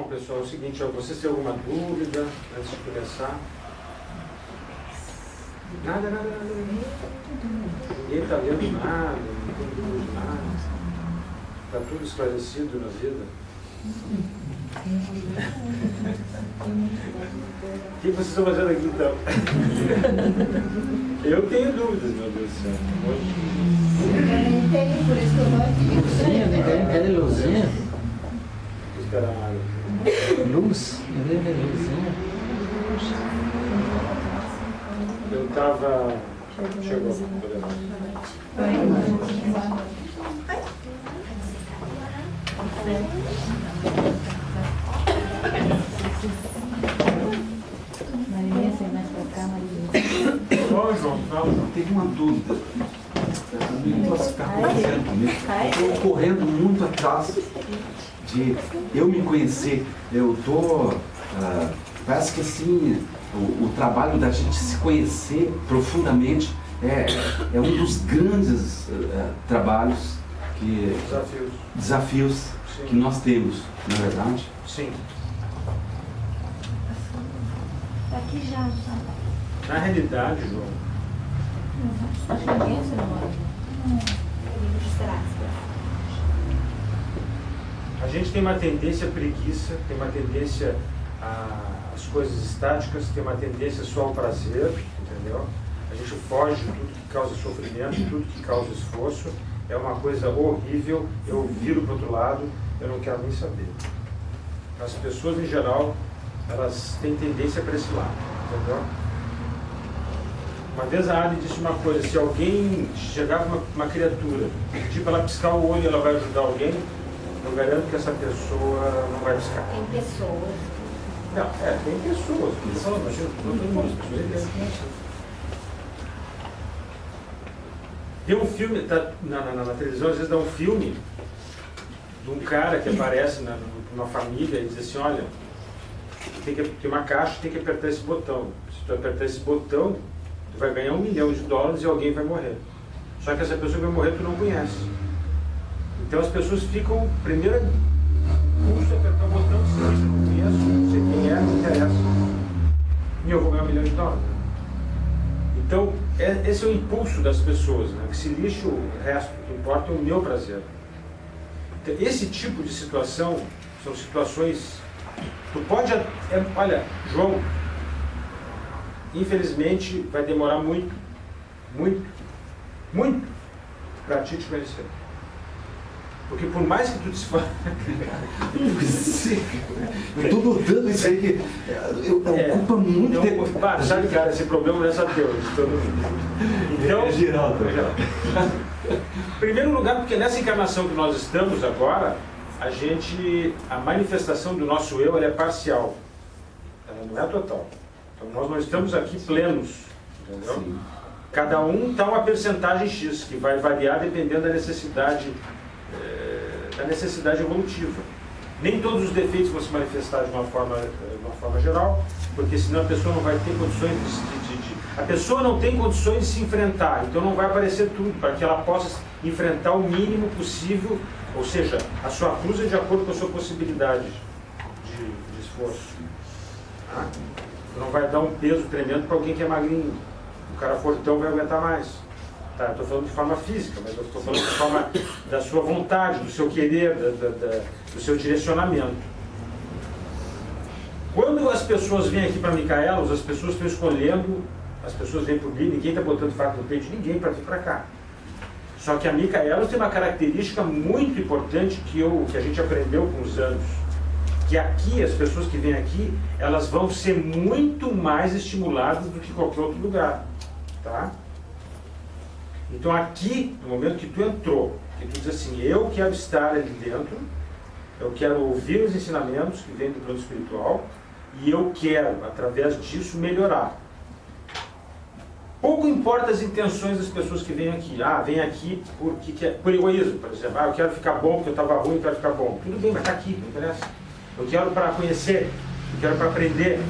Bom, pessoal, é o seguinte, vocês têm alguma dúvida antes de começar? Nada. Ninguém está lendo nada, não tem dúvida de nada. Está tudo esclarecido na vida. O que vocês estão fazendo aqui, então? Eu tenho dúvidas, meu Deus do céu. Eu tenho, por isso que eu vou aqui. Cadê luzinha? Vou esperar a água. Luz? Eu vejo luzinha. Eu estava... Chegou. Maria, você vai pra cá, Maria. Oi, João. Tem uma dúvida. Não posso ficar acontecendo comigo. Eu estou correndo muito atrás de eu me conhecer. Eu estou... parece que assim, o trabalho da gente se conhecer profundamente é um dos grandes trabalhos, desafios que nós temos, não é verdade? Sim. Aqui já. Na realidade, João, a gente tem uma tendência à preguiça, tem uma tendência às coisas estáticas, tem uma tendência só ao prazer, entendeu? A gente foge de tudo que causa sofrimento, de tudo que causa esforço. É uma coisa horrível, eu viro para o outro lado, eu não quero nem saber. As pessoas, em geral, elas têm tendência para esse lado, entendeu? Uma vez a Ali disse uma coisa, se alguém chegar com uma criatura, tipo ela piscar o olho e ela vai ajudar alguém, eu garanto que essa pessoa não vai piscar. Tem pessoas. Não, tem pessoas, imagina, todo mundo, as pessoas. Tem um filme, tá, na televisão, às vezes dá um filme de um cara que aparece numa família e diz assim, olha, tem uma caixa, tem que apertar esse botão. Se tu apertar esse botão, tu vai ganhar $1 milhão e alguém vai morrer. Só que essa pessoa que vai morrer tu não conhece. Então as pessoas ficam, primeiro pulso, apertar o botão, se eu não conheço, não sei quem é, não interessa. E eu vou ganhar $1 milhão. Então, esse é o impulso das pessoas, né? Que se lixe o resto, o que importa é o meu prazer. Então, esse tipo de situação são situações... Tu pode... olha, João, infelizmente vai demorar muito para ti te conhecer. Porque por mais que tu te fale... Eu estou notando isso aí que ocupa muito tempo. Sabe, cara, esse problema não é só teu, de todo mundo. Então, é geral. Em primeiro lugar, porque nessa encarnação que nós estamos agora, a manifestação do nosso eu ela é parcial. Ela não é total. Então nós não estamos aqui plenos. Entendeu? Sim. Cada um está uma percentagem X, que vai variar dependendo da necessidade evolutiva. Nem todos os defeitos vão se manifestar de uma forma geral, porque senão a pessoa não vai ter condições a pessoa não tem condições de se enfrentar, então não vai aparecer tudo, para que ela possa enfrentar o mínimo possível, ou seja, a sua cruz é de acordo com a sua possibilidade de esforço. Tá? Não vai dar um peso tremendo para alguém que é magrinho. O cara fortão vai aguentar mais. Tá, eu estou falando de forma física, mas eu estou falando de forma da sua vontade, do seu querer, do seu direcionamento. Quando as pessoas vêm aqui para Micaelos, as pessoas estão escolhendo, as pessoas vêm por mim, ninguém está botando faca no peito de ninguém para vir para cá. Só que a Micaelos tem uma característica muito importante que a gente aprendeu com os anos, que aqui, as pessoas que vêm aqui, elas vão ser muito mais estimuladas do que qualquer outro lugar. Tá? Então aqui, no momento que tu entrou, que tu diz assim, eu quero estar ali dentro, eu quero ouvir os ensinamentos que vêm do plano espiritual e eu quero, através disso, melhorar. Pouco importa as intenções das pessoas que vêm aqui. Vem aqui por egoísmo, por exemplo. Eu quero ficar bom porque eu estava ruim, eu quero ficar bom. Tudo bem, mas está aqui, não interessa. Eu quero para conhecer, eu quero para aprender,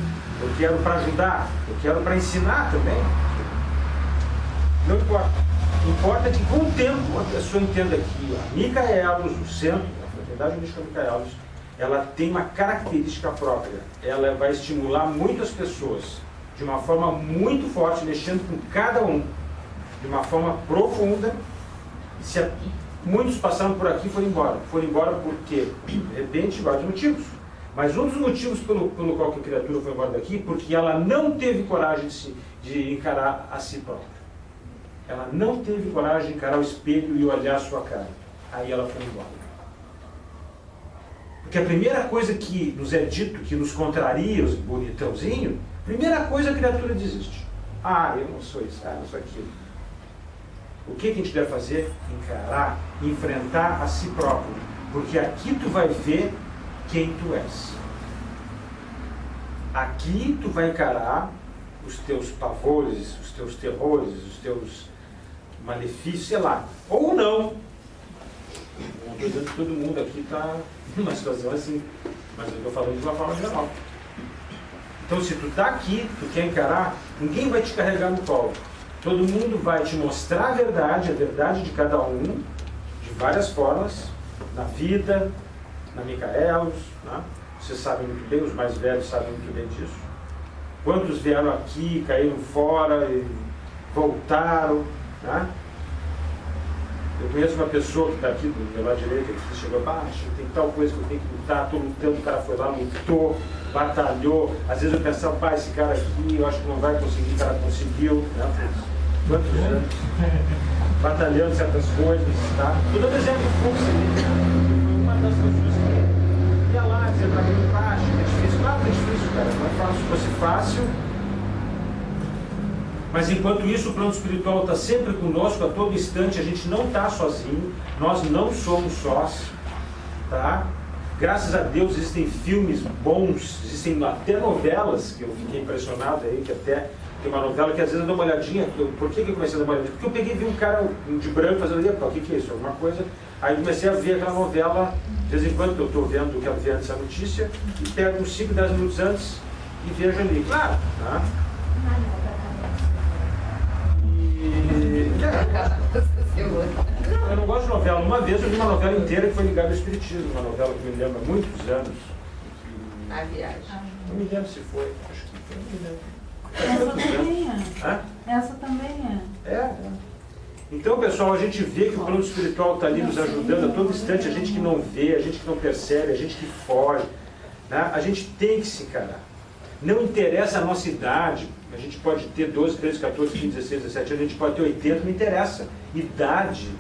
eu quero para ajudar, eu quero para ensinar também. Não importa. Importa que com o tempo a pessoa entenda que a Micaelos, o centro, a Fraternidade Mística Micaelos, ela tem uma característica própria. Ela vai estimular muitas pessoas de uma forma muito forte, mexendo com cada um, de uma forma profunda. Muitos passaram por aqui e foram embora. Foram embora por quê? De repente, vários motivos. Mas um dos motivos pelo qual que a criatura foi embora daqui, porque ela não teve coragem de encarar a si própria. Ela não teve coragem de encarar o espelho e olhar a sua cara. Aí ela foi embora. Porque a primeira coisa que nos é dito, que nos contraria, os bonitãozinhos, primeira coisa a criatura desiste. Ah, eu não sou isso, eu não sou aquilo. O que a gente deve fazer? Encarar, enfrentar a si próprio. Porque aqui tu vai ver quem tu és. Aqui tu vai encarar os teus pavores, os teus terrores, os teus malefícios, sei lá. Ou não. Não estou dizendo que todo mundo aqui está numa situação assim, mas eu estou falando de uma forma geral. Então, se tu está aqui, tu quer encarar, ninguém vai te carregar no colo. Todo mundo vai te mostrar a verdade de cada um, de várias formas, na vida, na Micaelos, né? Vocês sabem muito bem, os mais velhos sabem muito bem disso. Quantos vieram aqui, caíram fora e voltaram, né? Eu conheço uma pessoa que está aqui do meu lado direito, que chegou abaixo, tem tal coisa que eu tenho que lutar, estou lutando, o cara foi lá, lutou, batalhou. Às vezes eu pensava, pá, esse cara aqui, eu acho que não vai conseguir, o cara conseguiu, né? Quantos anos? Batalhando certas coisas, tá? Estou dando exemplo de Fux ali. Uma das pessoas que ia lá, dizia para mim, baixo, é difícil. Claro que é difícil, cara, não é fácil. Se fosse fácil. Mas enquanto isso, o plano espiritual está sempre conosco, a todo instante, a gente não está sozinho, nós não somos sós, tá? Graças a Deus existem filmes bons, existem até novelas, que eu fiquei impressionado aí, que até tem uma novela que às vezes eu dou uma olhadinha. Por que eu comecei a dar uma olhadinha? Porque eu peguei e vi um cara de branco fazendo, o que é isso? Alguma coisa. Aí comecei a ver aquela novela, de vez em quando eu estou vendo, quero ver antes a notícia, e pego uns 5, 10 minutos antes e vejo ali, claro, tá? Eu não gosto de novela. Uma vez eu vi uma novela inteira que foi ligada ao espiritismo, uma novela que me lembra há muitos anos. A viagem. Não me lembro se foi, acho que foi, não me lembro. Essa também é. Hã? Essa também é. É. Então, pessoal, a gente vê que o plano espiritual está ali nos ajudando a todo instante, a gente que não vê, a gente que não percebe, a gente que foge, né? A gente tem que se encarar. Não interessa a nossa idade, a gente pode ter 12, 13, 14, 15, 16, 17 anos, a gente pode ter 80, não interessa. Idade.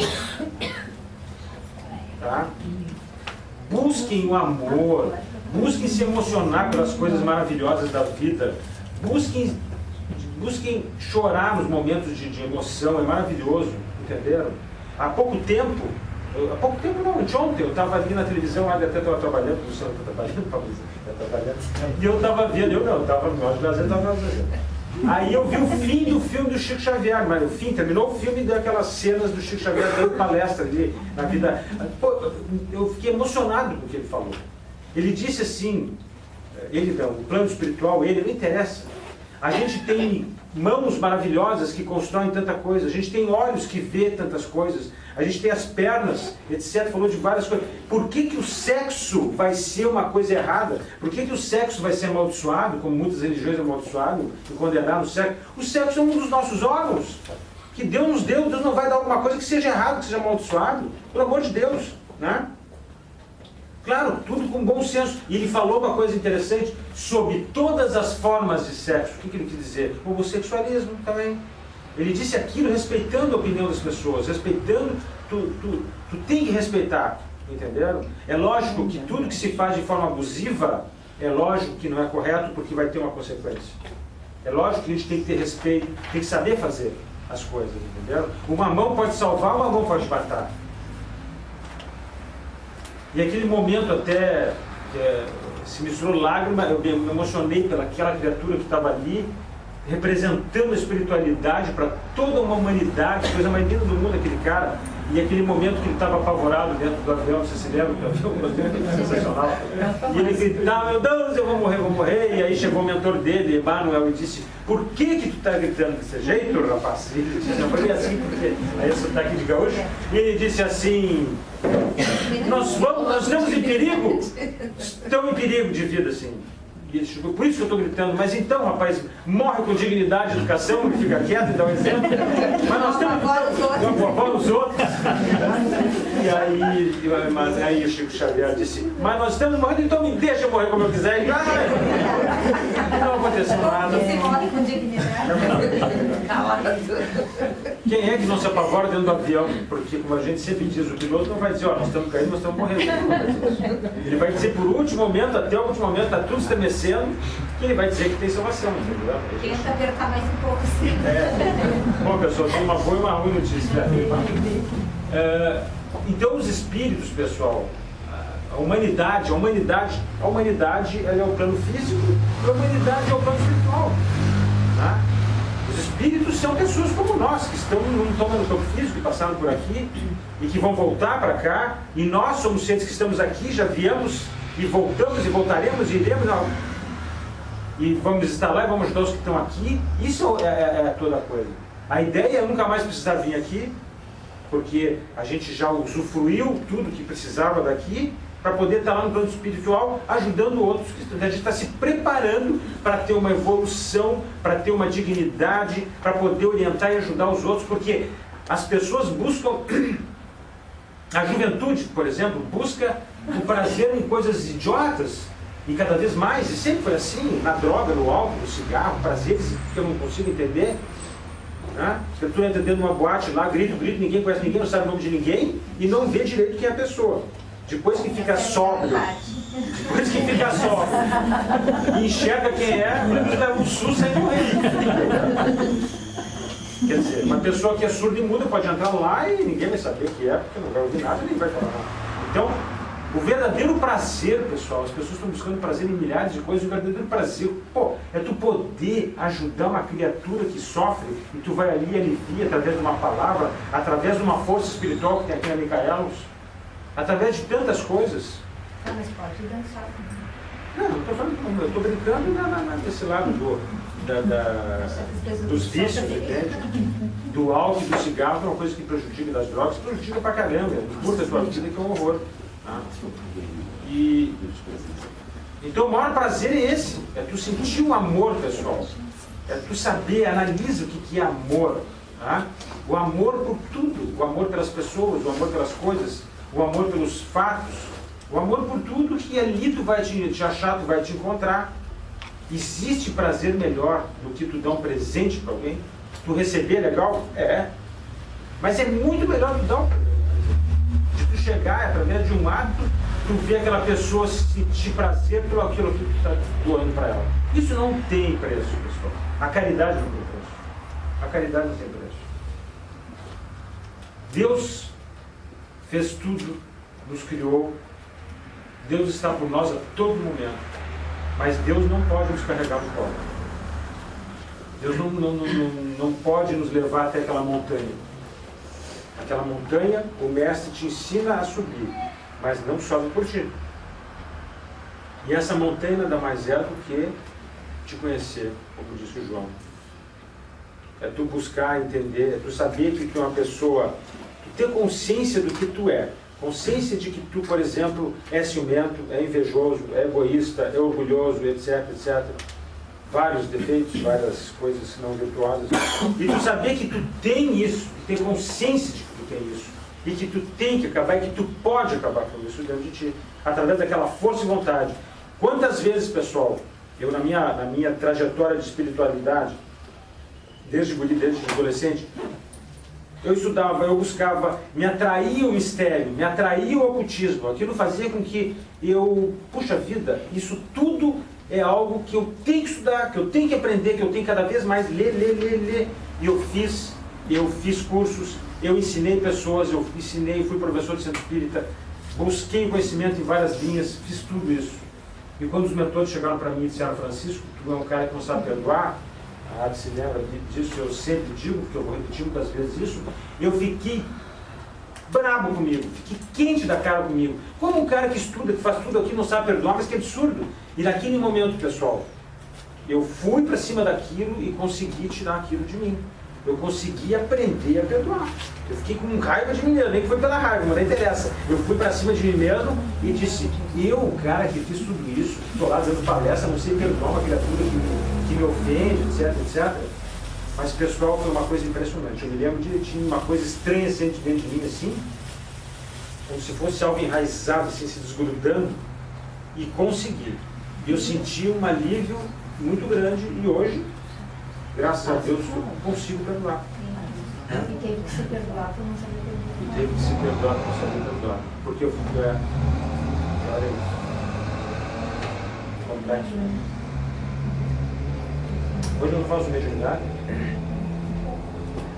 Tá? Busquem o amor, busquem se emocionar pelas coisas maravilhosas da vida, busquem chorar nos momentos de emoção, é maravilhoso, entenderam? Há pouco tempo não, anteontem, eu estava ali na televisão, até estava trabalhando, o Luciano está trabalhando, e eu estava vendo, aí eu vi o fim do filme do Chico Xavier, mas o fim, terminou o filme daquelas cenas do Chico Xavier dando palestra ali na vida. Pô, eu fiquei emocionado com o que ele falou. Ele disse assim, o plano espiritual, não interessa. A gente tem mãos maravilhosas que constroem tanta coisa, a gente tem olhos que vê tantas coisas, a gente tem as pernas, etc. Falou de várias coisas. Por que o sexo vai ser uma coisa errada? Por que o sexo vai ser amaldiçoado, como muitas religiões amaldiçoaram e condenaram o sexo? O sexo é um dos nossos órgãos, que Deus nos deu. Deus não vai dar alguma coisa que seja errado, que seja amaldiçoado. Pelo amor de Deus, né? Claro, tudo com bom senso. E ele falou uma coisa interessante sobre todas as formas de sexo. O que ele quis dizer? O homossexualismo também. Ele disse aquilo respeitando a opinião das pessoas, respeitando, tu tem que respeitar, entenderam? É lógico que tudo que se faz de forma abusiva, é lógico que não é correto porque vai ter uma consequência. É lógico que a gente tem que ter respeito, tem que saber fazer as coisas, entenderam? Uma mão pode salvar, uma mão pode matar. E aquele momento até se misturou lágrima, eu me emocionei pelaquela criatura que estava ali, representando a espiritualidade para toda uma humanidade, coisa mais linda do mundo, aquele cara. E aquele momento que ele estava apavorado dentro do avião, você se lembra do avião? Sensacional. E ele gritava, meu Deus, eu vou morrer. E aí chegou o mentor dele, Emmanuel, e disse, por que tu está gritando desse jeito, rapaz? E ele disse, eu falei assim, porque aí eu sotaque de gaúcho. E ele disse assim, nós estamos em perigo, estamos em perigo de vida, assim. E ele chegou, por isso que eu estou gritando, mas então, rapaz, morre com dignidade, educação, fica quieto e dá um exemplo. Mas nós temos que apavorar os outros. E aí o Chico Xavier disse, mas nós estamos morrendo, então me deixa morrer como eu quiser. E não aconteceu nada. Você morre com dignidade. Quem é que não se apavora dentro do avião? Porque, como a gente sempre diz, o piloto não vai dizer, ó, nós estamos caindo, nós estamos morrendo. Ele vai dizer por último momento, até o último momento, está tudo estremecendo, que ele vai dizer que tem salvação. Entendeu? Quinta-feira está mais um pouco assim. Bom, pessoal, tem uma boa e uma ruim notícia. Então, os espíritos, pessoal, a humanidade ela é o plano físico e a humanidade é o plano espiritual. Tá? Os espíritos são pessoas como nós, que não estão no campo físico, que passaram por aqui e que vão voltar para cá, e nós somos seres que estamos aqui, já viemos e voltamos e voltaremos e iremos e vamos estar lá e vamos ajudar os que estão aqui. Isso é toda a coisa. A ideia é nunca mais precisar vir aqui, porque a gente já usufruiu tudo que precisava daqui para poder estar lá no plano espiritual ajudando outros. A gente está se preparando para ter uma evolução, para ter uma dignidade, para poder orientar e ajudar os outros, porque as pessoas buscam, a juventude, por exemplo, busca o prazer em coisas idiotas, e cada vez mais, e sempre foi assim, na droga, no álcool, no cigarro, prazeres que eu não consigo entender. Né? Tu entra dentro de uma boate lá, grito, ninguém conhece ninguém, não sabe o nome de ninguém, e não vê direito quem é a pessoa. Depois que fica sóbrio, e enxerga quem é, leva um susto e sai morrendo. Quer dizer, uma pessoa que é surda e muda pode entrar lá e ninguém vai saber o que é, porque não vai ouvir nada e nem vai falar nada. Então, o verdadeiro prazer, pessoal, as pessoas estão buscando prazer em milhares de coisas, o verdadeiro prazer, é tu poder ajudar uma criatura que sofre, e tu vai ali e alivia através de uma palavra, através de uma força espiritual que tem aqui na Micaelos, através de tantas coisas. Não, mas pode dançar. Não, eu estou falando, eu estou brincando desse lado dos vícios, entende? Do álcool e do cigarro, que é uma coisa que prejudica, das drogas, prejudica pra caramba, curta a tua vida, que é um horror. Tá? Então o maior prazer é esse, é tu sentir o amor, pessoal, é tu saber, analisa o que é amor, tá? O amor por tudo, o amor pelas pessoas, o amor pelas coisas, o amor pelos fatos, o amor por tudo que ali tu vai te achar, tu vai te encontrar. Existe prazer melhor do que tu dar um presente para alguém? Tu receber legal? É, mas é muito melhor tu dar um presente. Tu chegar, através de um hábito, tu ver aquela pessoa sentir prazer pelo aquilo que tu está doando para ela. Isso não tem preço, pessoal. A caridade não tem preço. A caridade não tem preço. Deus fez tudo, nos criou. Deus está por nós a todo momento. Mas Deus não pode nos carregar no colo. Deus não pode nos levar até aquela montanha. Aquela montanha, o mestre te ensina a subir, mas não sobe por ti. E essa montanha nada mais é do que te conhecer, como disse o João. É tu buscar entender, é tu saber que tu é uma pessoa, tu ter consciência do que tu é. Consciência de que tu, por exemplo, é ciumento, é invejoso, é egoísta, é orgulhoso, etc, etc. Vários defeitos, várias coisas não virtuosas. E tu saber que tu tem isso, tu tem consciência de que tu tem isso. E que tu tem que acabar, e que tu pode acabar com isso dentro de ti. Através daquela força e vontade. Quantas vezes, pessoal, eu na minha trajetória de espiritualidade, desde adolescente, eu estudava, eu buscava, me atraía o mistério, me atraía o ocultismo. Aquilo fazia com que eu, puxa vida, isso tudo é algo que eu tenho que estudar, que eu tenho que aprender, que eu tenho cada vez mais ler. E eu fiz cursos, eu ensinei pessoas, fui professor de centro espírita, busquei conhecimento em várias linhas, fiz tudo isso. E quando os mentores chegaram para mim e disseram, Francisco, tu é um cara que não sabe perdoar, se lembra disso, eu sempre digo, porque eu vou repetir muitas vezes isso, eu fiquei brabo comigo, fique quente da cara comigo. Como um cara que estuda, que faz tudo aqui, não sabe perdoar, mas que absurdo. E naquele momento, pessoal, eu fui para cima daquilo e consegui tirar aquilo de mim. Eu consegui aprender a perdoar. Eu fiquei com raiva de mim mesmo, nem que foi pela raiva, mas não interessa. Eu fui para cima de mim mesmo e disse, eu, o cara que fiz tudo isso, estou lá dando palestra, não sei perdoar uma criatura que me ofende, etc, etc. Mas, pessoal, foi uma coisa impressionante. Eu me lembro direitinho, uma coisa estranha assim, dentro de mim, assim, como se fosse algo enraizado, assim, se desgrudando, e consegui. Eu senti um alívio muito grande e hoje, graças a Deus, eu consigo perdoar. E teve que se perdoar por não saber perdoar. E teve que se perdoar por não saber perdoar. Porque eu fui... olha isso. Complexo. Hoje eu não faço mediunidade.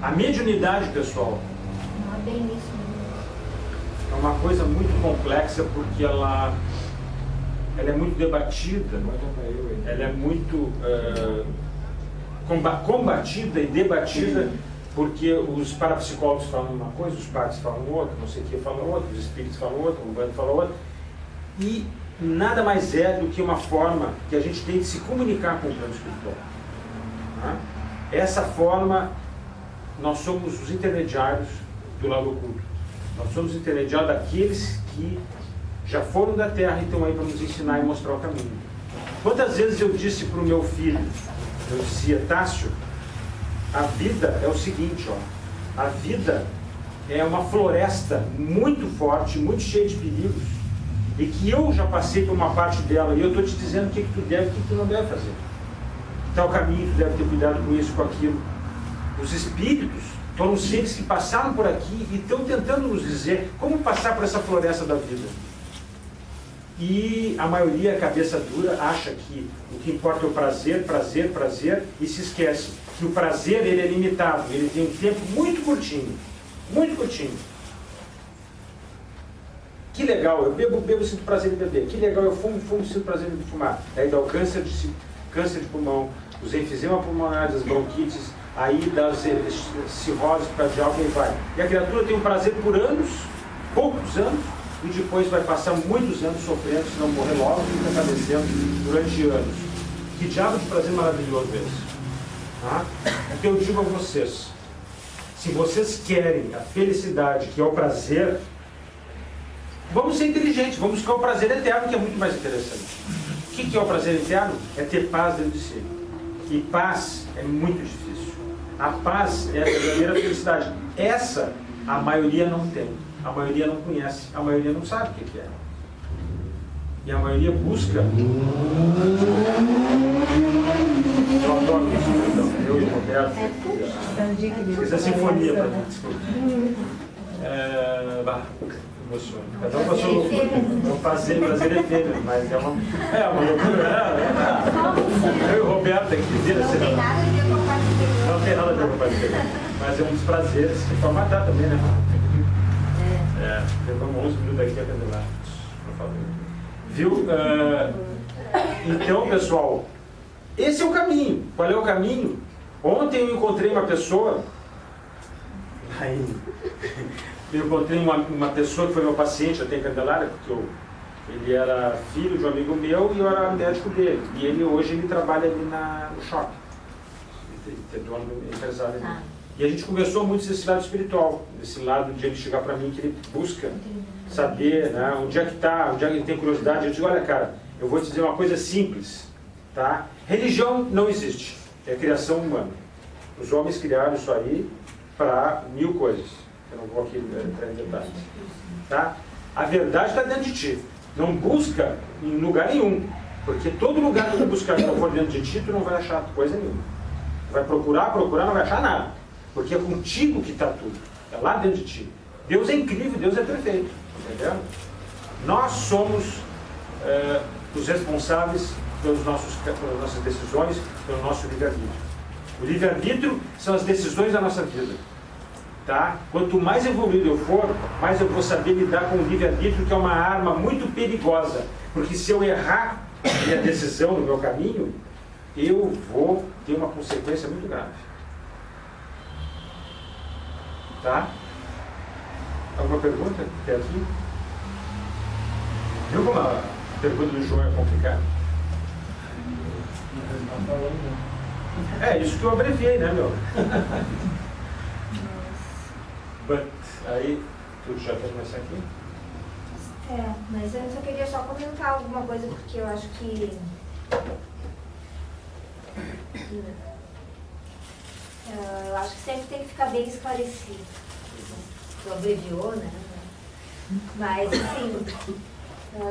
A mediunidade, pessoal, Não é bem isso mesmo. é uma coisa muito complexa porque ela é muito debatida, ela é muito combatida e debatida porque os parapsicólogos falam uma coisa, os padres falam outra, não sei o que falam outra, os espíritos falam outra, o governo fala outra. E nada mais é do que uma forma que a gente tem de se comunicar com o plano espiritual. Né? Essa forma, nós somos os intermediários do lado oculto. Nós somos os intermediários daqueles que já foram da Terra e estão aí para nos ensinar e mostrar o caminho. Quantas vezes eu disse para o meu filho, eu dizia, Tássio, a vida é o seguinte, ó, a vida é uma floresta muito forte, muito cheia de perigos, e que eu já passei por uma parte dela, e eu estou te dizendo o que tu deve e o que tu não deve fazer. Tal caminho, tu deve ter cuidado com isso, com aquilo. Os espíritos foram seres que passaram por aqui e estão tentando nos dizer como passar por essa floresta da vida. E a maioria, cabeça dura, acha que o que importa é o prazer, prazer, prazer, e se esquece que o prazer ele é limitado, ele tem um tempo muito curtinho, muito curtinho. Que legal, eu bebo, sinto prazer em beber. Que legal, eu fumo, sinto prazer em fumar. Aí dá o câncer de pulmão, os enfisema pulmonares, as bronquites, aí dá as cirrose cardíaca e vai. E a criatura tem um prazer por anos, poucos anos, e depois vai passar muitos anos sofrendo, se não morrer logo, e fica padecendo durante anos. Que diabo de prazer maravilhoso é esse? Tá? Então eu digo a vocês, se vocês querem a felicidade, que é o prazer, vamos ser inteligentes, vamos buscar o prazer eterno, que é muito mais interessante. O que é o prazer eterno? É ter paz dentro de si. E paz é muito difícil. A paz é a verdadeira felicidade. Essa a maioria não tem. A maioria não conhece. A maioria não sabe o que é. E a maioria busca. Eu adoro isso, então. Eu e o Roberto. Fiz a sinfonia para mim, desculpa. Emociona. Cada um passou um prazer efêmero, mas é uma loucura. Eu e o Roberto aqui, Não tem nada a ver com a parte dele. não tem nada a ver com o prazer, mas é um dos prazeres que pode matar também, né? Levamos 11 minutos aqui a aprender lá. Viu? Então, pessoal, esse é o caminho. Qual é o caminho? Ontem eu encontrei uma pessoa. Eu encontrei uma pessoa que foi meu paciente, eu tenho Candelária, porque ele era filho de um amigo meu e eu era médico dele. E hoje ele trabalha ali no shopping. Ele é dono do empresário ali. E a gente conversou muito desse lado espiritual, desse lado de ele chegar para mim, que ele busca saber, né, onde é que está, onde é que ele tem curiosidade. Eu digo, olha cara, eu vou te dizer uma coisa simples, tá? Religião não existe, é criação humana. Os homens criaram isso aí para 1000 coisas. Eu não vou aqui entrar em detalhes. Tá? A verdade está dentro de ti. Não busca em lugar nenhum. Porque todo lugar que tu buscar que não for dentro de ti, tu não vai achar coisa nenhuma. Tu vai procurar, não vai achar nada. Porque é contigo que está tudo. É lá dentro de ti. Deus é incrível, Deus é perfeito. Entendeu? Nós somos os responsáveis pelas nossas decisões, pelo nosso livre-arbítrio. O livre-arbítrio são as decisões da nossa vida. Tá? Quanto mais evoluído eu for, mais eu vou saber lidar com o livre-arbítrio, que é uma arma muito perigosa. Porque se eu errar minha decisão no meu caminho, eu vou ter uma consequência muito grave. Tá? Alguma pergunta? Quer aqui? Viu como a pergunta do João é complicada? É, isso que eu abreviei, né, meu? But, aí, tu já quer começar aqui? Mas antes eu queria só comentar alguma coisa, porque eu acho que sempre tem que ficar bem esclarecido. Tu abreviou, né? Mas, assim,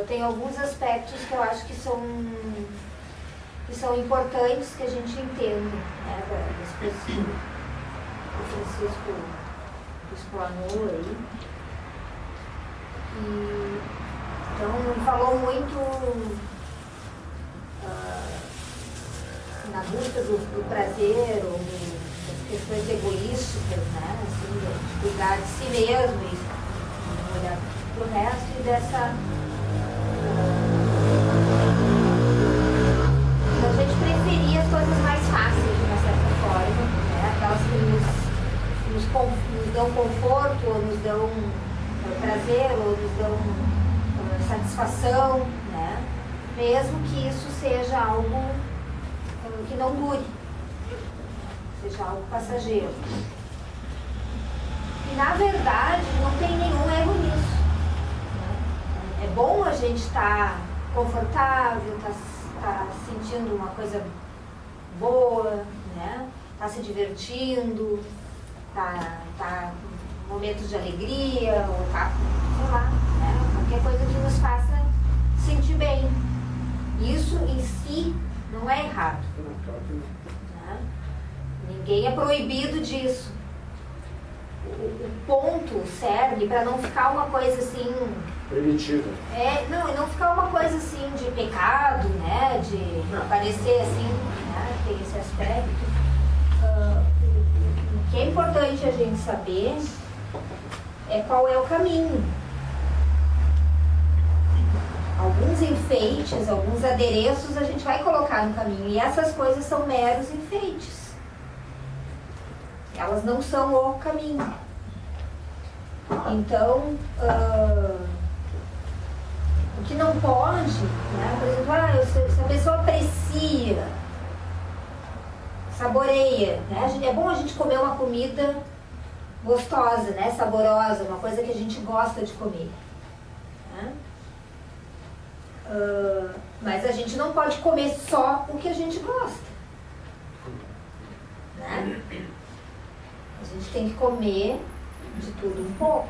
tem alguns aspectos que eu acho que são importantes que a gente entenda, né? Das coisas que o Francisco explanou aí. Então, falou muito na busca do prazer ou das questões egoísticas, né? Assim, de cuidar de si mesmo e não olhar para o resto, e dessa... a gente preferia as coisas mais fáceis, de uma certa forma, né? Aquelas que nos dão conforto, ou nos dão prazer, ou nos dão satisfação, né? Mesmo que isso seja algo que não dure, seja algo passageiro. E na verdade não tem nenhum erro nisso, né? É bom a gente estar confortável, estar sentindo uma coisa boa, né? Tá se divertindo, tá com momentos de alegria, ou tá, sei lá, né? Qualquer coisa que nos faça sentir bem. Isso em si não é errado, né? Ninguém é proibido disso. O ponto, o cerne, para não ficar uma coisa assim... Primitiva. Não ficar uma coisa assim de pecado, né? De aparecer assim, né? Tem esse aspecto. O que é importante a gente saber é qual é o caminho. Alguns enfeites, alguns adereços a gente vai colocar no caminho, e essas coisas são meros enfeites. Elas não são o caminho. Então, o que não pode, né? Por exemplo, se a pessoa aprecia, saboreia, né? É bom a gente comer uma comida gostosa, né? Saborosa, uma coisa que a gente gosta de comer, né? Mas a gente não pode comer só o que a gente gosta, né? A gente tem que comer de tudo um pouco.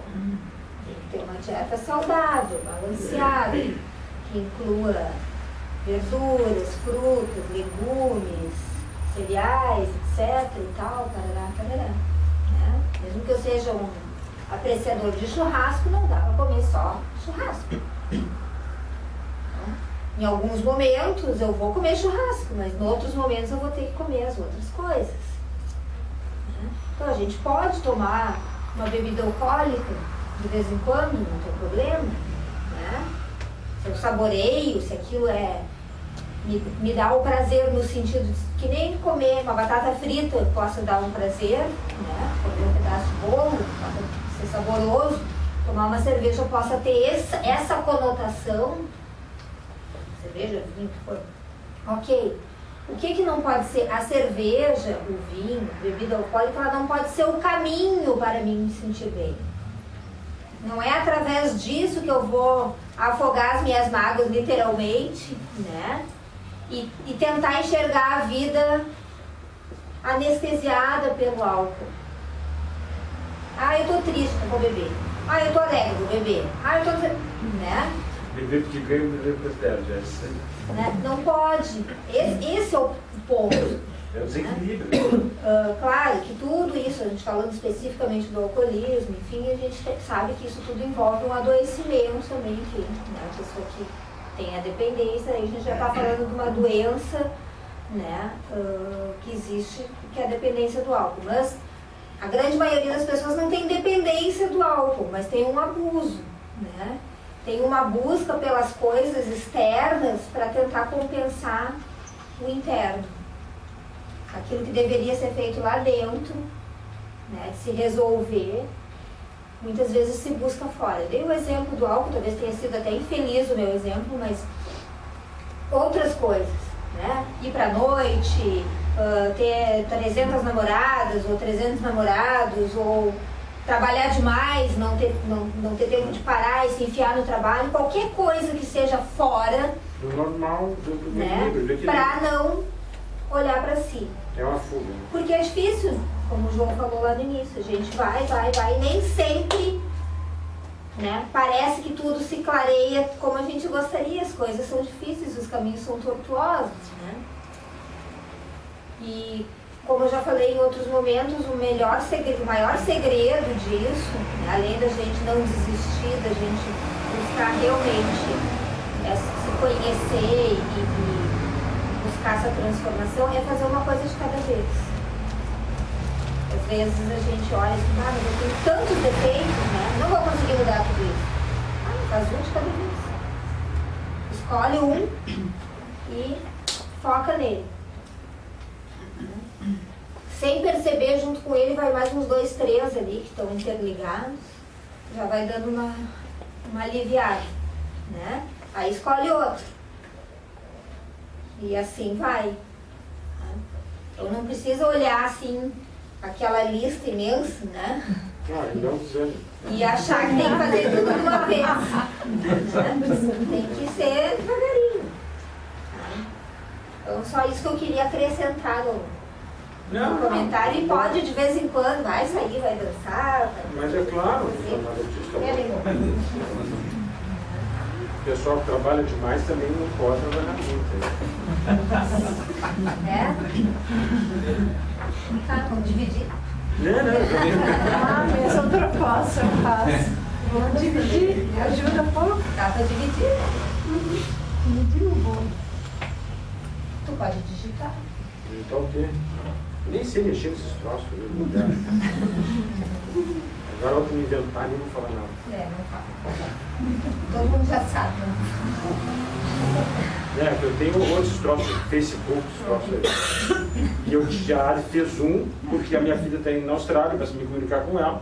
Tem que ter uma dieta saudável, balanceada, que inclua verduras, frutas, legumes, cereais, etc. e tal, tarará, né? Mesmo que eu seja um apreciador de churrasco, não dá para comer só churrasco. Em alguns momentos eu vou comer churrasco, mas em outros momentos eu vou ter que comer as outras coisas. Então a gente pode tomar uma bebida alcoólica de vez em quando, não tem problema, né? Se eu saboreio, se aquilo me dá o prazer no sentido de que nem comer uma batata frita possa dar um prazer, né? Comer um pedaço de bolo possa ser saboroso, tomar uma cerveja possa ter essa conotação. Cerveja, vinho, que for. Ok. O que não pode ser? A cerveja, o vinho, a bebida alcoólica, ela não pode ser o caminho para mim me sentir bem. Não é através disso que eu vou afogar as minhas mágoas, literalmente, né? E tentar enxergar a vida anestesiada pelo álcool. Eu tô triste, eu vou beber. Eu tô alegre, vou beber. Eu tô... né? Beber porque ganha, beber porque perde. Né? Não pode. Esse é o ponto. É o desequilíbrio. Claro que tudo isso, a gente falando especificamente do alcoolismo, enfim, a gente sabe que isso tudo envolve um adoecimento também, que, né, a pessoa que tem a dependência, aí a gente já está falando de uma doença, né, que existe, que é a dependência do álcool. Mas a grande maioria das pessoas não tem dependência do álcool, mas tem um abuso, né? Tem uma busca pelas coisas externas para tentar compensar o interno. Aquilo que deveria ser feito lá dentro, né, de se resolver, muitas vezes se busca fora. Eu dei o exemplo do álcool, talvez tenha sido até infeliz o meu exemplo, mas outras coisas, né? Ir pra noite, ter 300 namoradas ou 300 namorados, ou trabalhar demais, não ter tempo de parar e se enfiar no trabalho, qualquer coisa que seja fora do normal, do né? equilíbrio. Para não olhar para si. É uma fuga. Né? Porque é difícil, como o João falou lá no início, a gente vai, e nem sempre, né? Parece que tudo se clareia como a gente gostaria, as coisas são difíceis, os caminhos são tortuosos, né? E como eu já falei em outros momentos, o maior segredo disso, né, além da gente não desistir, da gente buscar realmente se conhecer e buscar essa transformação, é fazer uma coisa de cada vez. Às vezes a gente olha e diz, mas eu tenho tantos defeitos, né? Não vou conseguir mudar tudo isso. Faz um de cada vez. Escolhe um e foca nele. Sem perceber, junto com ele vai mais uns 2, 3 ali que estão interligados, já vai dando uma aliviada, né? Aí escolhe outro. E assim vai. Então não precisa olhar assim, aquela lista imensa, né? Não dizendo. E achar que tem que fazer tudo de uma vez. Né? Tem que ser devagarinho. Então só isso que eu queria acrescentar no comentário, e pode de vez em quando, vai sair, vai dançar. Mas é claro, não nada disso. O pessoal que trabalha demais também não pode trabalhar muito. Né? Tá, vamos dividir. Ah, essa outra proposta eu faço. Vamos dividir, me ajuda um pouco. Dá pra dividir? Dividir o bolo. Tu pode digitar. Digitar o quê? Nem sei mexer nesses troços, mudar. Agora eu vou me inventar e não vou falar nada. Não fala. Todo mundo já sabe, né? Eu tenho outros troços, Facebook, troços aí. E eu já fiz um, porque a minha filha está na Austrália, para se me comunicar com ela.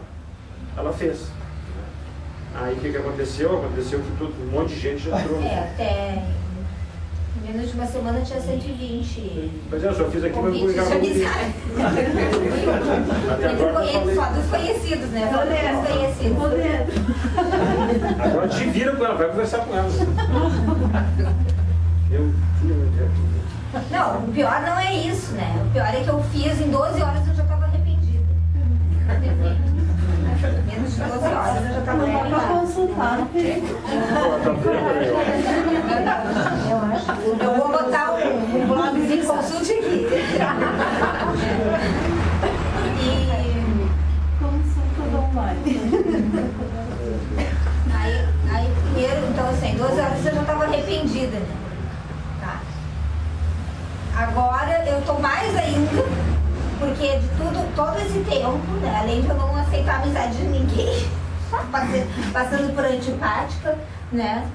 Ela fez. Aí o que aconteceu? Aconteceu que um monte de gente já entrou. Até menos de uma semana tinha 120. Mas eu só fiz aqui para me comunicar com ele. Até agora eu falei. Só dos conhecidos, né? Só dos conhecidos. Agora te vira com ela, vai conversar com ela. Não, o pior não é isso, né? O pior é que eu fiz em 12 horas e eu já estava arrependida. Menos de 12 horas eu já estava arrependida. Para consultar. Eu vou botar um blogzinho, consulte aqui. Consulta online. Aí primeiro, então assim, 12 horas eu já estava arrependida, né? Tá. Agora eu tô mais ainda, porque de todo esse tempo, né, além de eu não aceitar a amizade de ninguém, passando por antipática, né,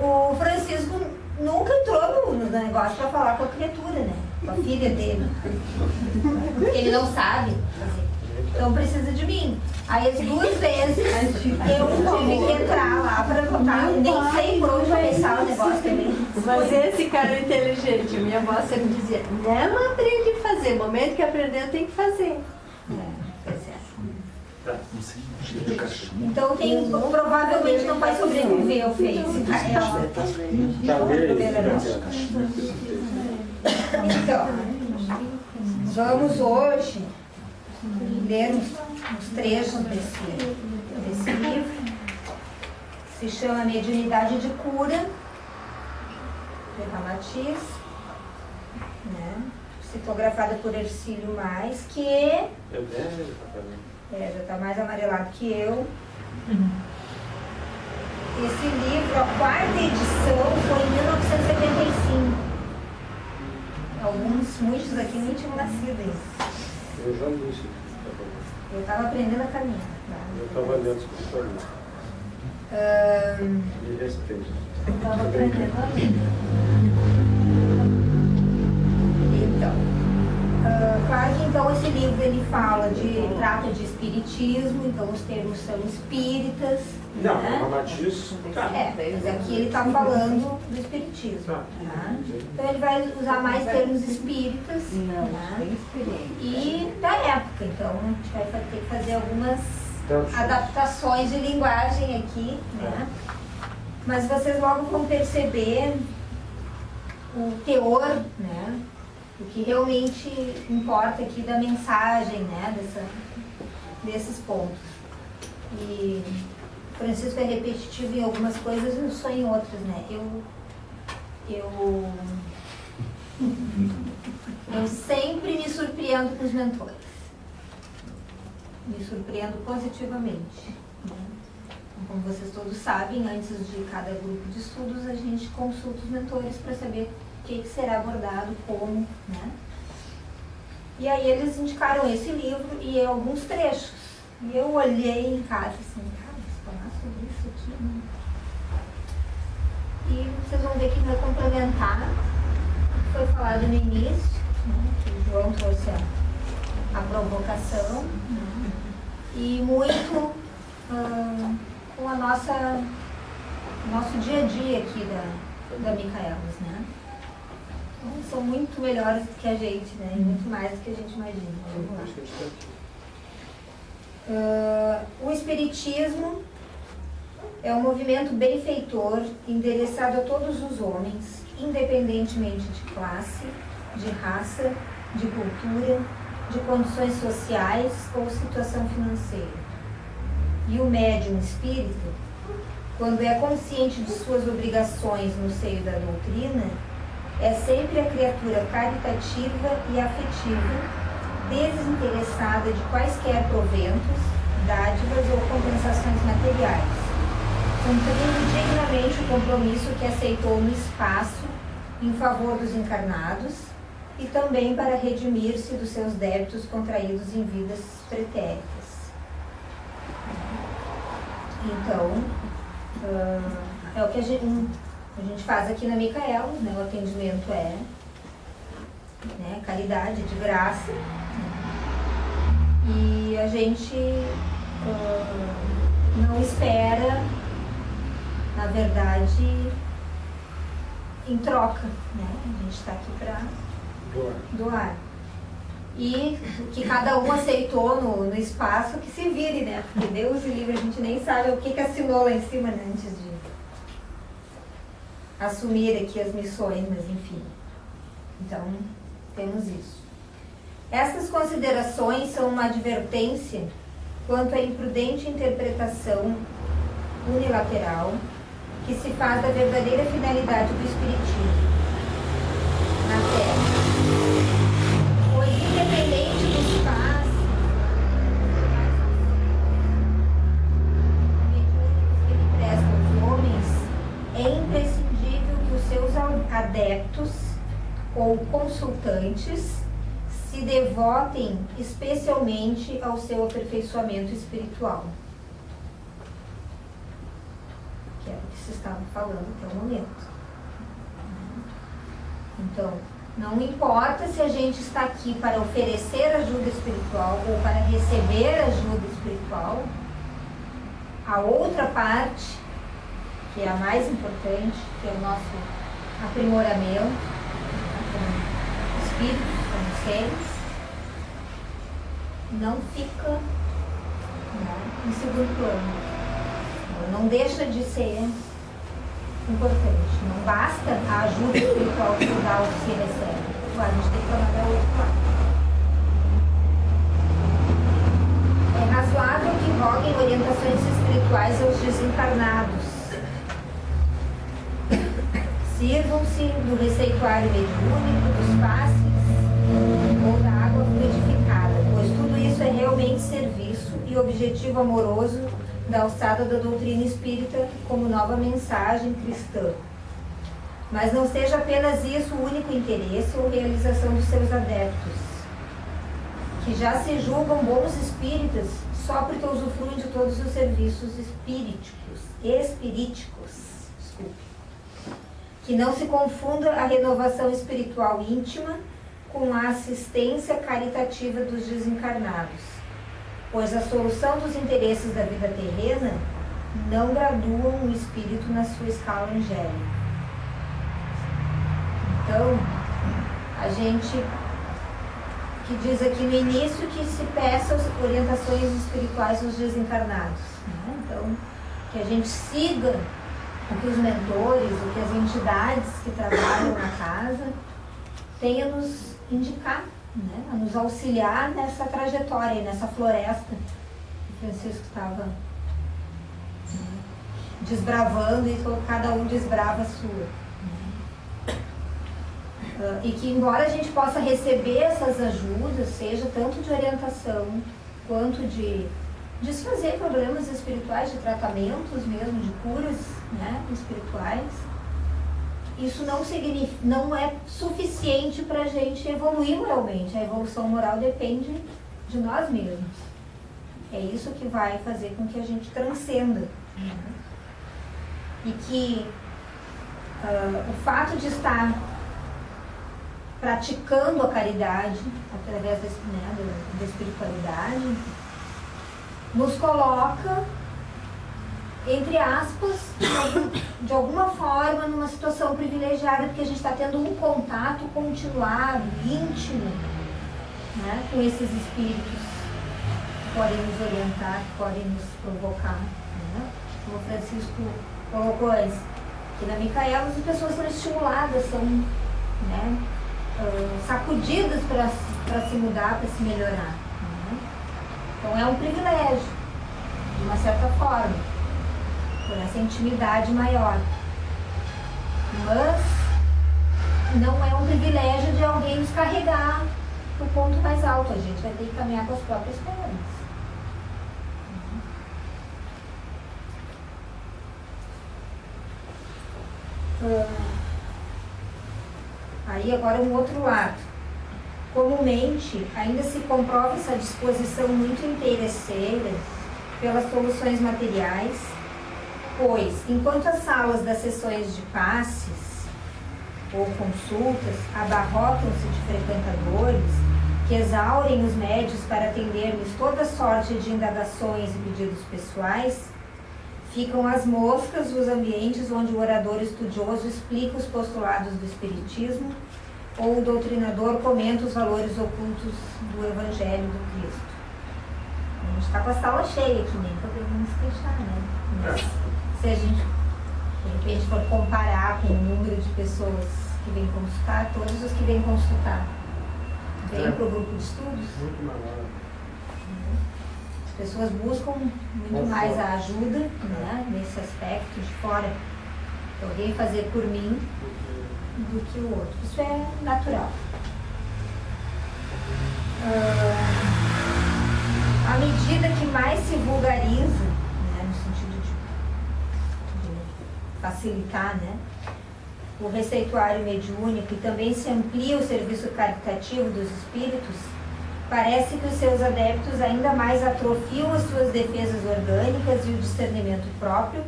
o Francisco nunca entrou no negócio para falar com a criatura, né, com a filha dele, porque ele não sabe fazer. Então precisa de mim. Aí as 2 vezes eu tive que entrar lá para votar. Nem sei por onde começar o negócio também. Mas esse cara é inteligente. Minha avó sempre dizia, não aprende a fazer. No momento que aprender, tem que fazer. Então provavelmente não vai sobreviver ao Face. Então, vamos hoje ler uns trechos desse livro. Se chama Mediunidade de Cura, de Ramatiz, né? Psicografada por Ercílio Mais, que já está mais amarelado que eu. Esse livro, a 4ª edição, foi em 1975. Muitos aqui nem tinham nascido ainda. Eu já li isso. Eu estava aprendendo a caminhar. Tá? Eu estava lendo isso que você falou. Me respeito. Eu estava aprendendo a ler. Então, Claro que então esse livro ele trata de espiritismo, então os termos são espíritas. Não, né? falar disso. Tá. Mas aqui ele está falando do espiritismo. Tá. Tá? Então ele vai usar mais termos espíritas. Não, tá? bem experiente. E da época, então a gente vai ter que fazer algumas Então, adaptações de linguagem aqui, né? Mas vocês logo vão perceber o teor, né? O que realmente importa aqui da mensagem, né? Desses pontos. E Francisco é repetitivo em algumas coisas e só em outras, né? Eu sempre me surpreendo com os mentores. Me surpreendo positivamente. Né? Como vocês todos sabem, antes de cada grupo de estudos, a gente consulta os mentores para saber o que será abordado, como, né? E aí eles indicaram esse livro e alguns trechos. E eu olhei em casa assim, cara, falar sobre isso aqui, né? E vocês vão ver que vai complementar. Foi falado no início, né? Que o João trouxe a provocação, né? E muito com a nosso dia a dia aqui da Micaelis, né? Então, são muito melhores do que a gente, né? E muito mais do que a gente imagina. Vamos lá. O Espiritismo é um movimento benfeitor endereçado a todos os homens, independentemente de classe, de raça, de cultura, de condições sociais ou situação financeira. E o médium espírita, quando é consciente de suas obrigações no seio da doutrina, é sempre a criatura caritativa e afetiva, desinteressada de quaisquer proventos, dádivas ou compensações materiais, cumprindo dignamente o compromisso que aceitou no espaço em favor dos encarnados e também para redimir-se dos seus débitos contraídos em vidas pretéritas. Então, é o que a gente faz aqui na Micaelis, né? O atendimento é, né, caridade, de graça, e a gente não espera, na verdade, em troca, né? A gente está aqui para doar. E que cada um aceitou no espaço, que se vire, né? Porque Deus e livre, a gente nem sabe o que assinou lá em cima, né? Antes de assumir aqui as missões, mas enfim. Então, temos isso. Essas considerações são uma advertência quanto à imprudente interpretação unilateral que se faz da verdadeira finalidade do Espiritismo na Terra. Pois, independente dos passos que ele presta aos homens, é imprescindível que os seus adeptos ou consultantes se devotem especialmente ao seu aperfeiçoamento espiritual, que é o que se estava falando até o momento. Então, não importa se a gente está aqui para oferecer ajuda espiritual ou para receber ajuda espiritual, a outra parte, que é a mais importante, que é o nosso aprimoramento, como espíritos, como seres, não fica, né, em segundo plano. Não deixa de ser importante. Não basta a ajuda espiritual que dá o que se recebe. A gente tem que trabalhar o outro lado. É razoável que roguem orientações espirituais aos desencarnados. Sirvam-se do receituário mediúnico, dos passes ou da água fluidificada, pois tudo isso é realmente serviço e objetivo amoroso da alçada da doutrina espírita como nova mensagem cristã. Mas não seja apenas isso o único interesse ou realização dos seus adeptos, que já se julgam bons espíritas só porque usufruem de todos os serviços espiríticos, que não se confunda a renovação espiritual íntima com a assistência caritativa dos desencarnados, pois a solução dos interesses da vida terrena não graduam o espírito na sua escala angélica. Então, a gente que diz aqui no início que se peça orientações espirituais aos desencarnados, né? Então, que a gente siga o que os mentores, o que as entidades que trabalham na casa tenham a nos indicar, né? A nos auxiliar nessa trajetória, nessa floresta que o Francisco estava, né, desbravando, e cada um desbrava a sua. E que, embora a gente possa receber essas ajudas, seja tanto de orientação quanto de desfazer problemas espirituais, de tratamentos mesmo, de curas, né, espirituais, isso não é suficiente para a gente evoluir moralmente. A evolução moral depende de nós mesmos. É isso que vai fazer com que a gente transcenda, né? E que o fato de estar praticando a caridade através da espiritualidade nos coloca, entre aspas, de alguma forma numa situação privilegiada, porque a gente está tendo um contato continuado, íntimo, né, com esses espíritos que podem nos orientar, que podem nos provocar, né? Como o Francisco colocou antes, que na Micaela as pessoas são estimuladas, são, né, sacudidas para se mudar, para se melhorar, né? Então é um privilégio, de uma certa forma, por essa intimidade maior. Mas não é um privilégio de alguém nos carregar para o ponto mais alto. A gente vai ter que caminhar com as próprias pernas. Aí agora um outro lado. Comumente, ainda se comprova essa disposição muito interesseira pelas soluções materiais, pois, enquanto as salas das sessões de passes ou consultas abarrotam-se de frequentadores que exaurem os médios para atender-lhes toda sorte de indagações e pedidos pessoais, ficam as moscas os ambientes onde o orador estudioso explica os postulados do Espiritismo ou o doutrinador comenta os valores ocultos do Evangelho do Cristo. A gente está com a sala cheia aqui, nem podemos queixar, né? Mas se a gente, de repente, for comparar com o número de pessoas que vêm consultar, todos os que vêm consultar vêm para o grupo de estudos. Muito maior. As pessoas buscam muito mais a ajuda, né, nesse aspecto de fora, alguém fazer por mim do que o outro. Isso é natural. À medida que mais se vulgariza, né, no sentido de facilitar, né, o receituário mediúnico, e também se amplia o serviço caritativo dos espíritos, parece que os seus adeptos ainda mais atrofiam as suas defesas orgânicas e o discernimento próprio,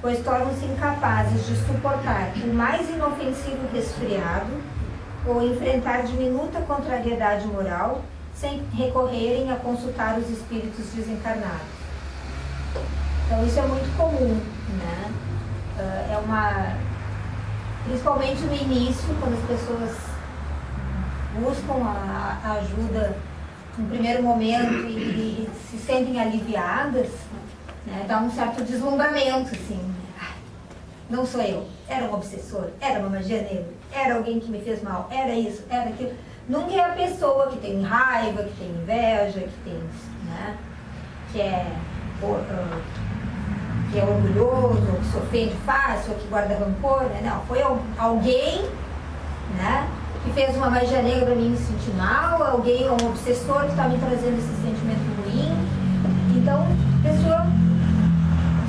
pois tornam-se incapazes de suportar o mais inofensivo resfriado ou enfrentar diminuta contrariedade moral sem recorrerem a consultar os espíritos desencarnados. Então isso é muito comum, né? Principalmente no início, quando as pessoas buscam a ajuda no primeiro momento e se sentem aliviadas, né, dá um certo deslumbramento, assim. Não sou eu, era um obsessor, era uma magia negra, era alguém que me fez mal, era isso, era aquilo. Nunca é a pessoa que tem raiva, que tem inveja, que tem, né, que é orgulhoso, ou que se ofende fácil, ou que guarda rancor, né? Não, foi alguém, né, que fez uma magia negra para mim me sentir mal, alguém, um obsessor que está me trazendo esse sentimento ruim. Então, a pessoa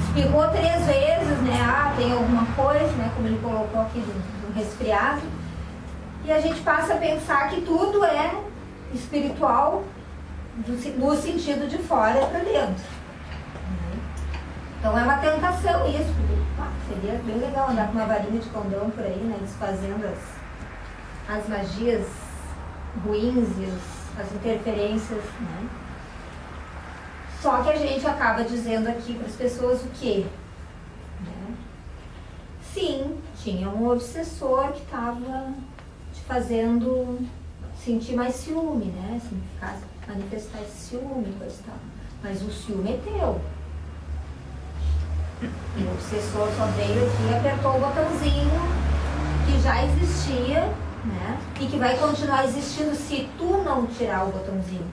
espirrou 3 vezes, né? Tem alguma coisa, né? Como ele colocou aqui do resfriado. E a gente passa a pensar que tudo é espiritual no sentido de fora para dentro. Então é uma tentação isso, porque seria bem legal andar com uma varinha de condão por aí, né? Desfazendo as magias ruins e as interferências, né? Só que a gente acaba dizendo aqui para as pessoas o quê? Né? Sim, tinha um obsessor que estava te fazendo sentir mais ciúme, né? Manifestar esse ciúme, coisa e tal. Mas o ciúme é teu. O obsessor só veio aqui e apertou o botãozinho que já existia, né? E que vai continuar existindo se tu não tirar o botãozinho.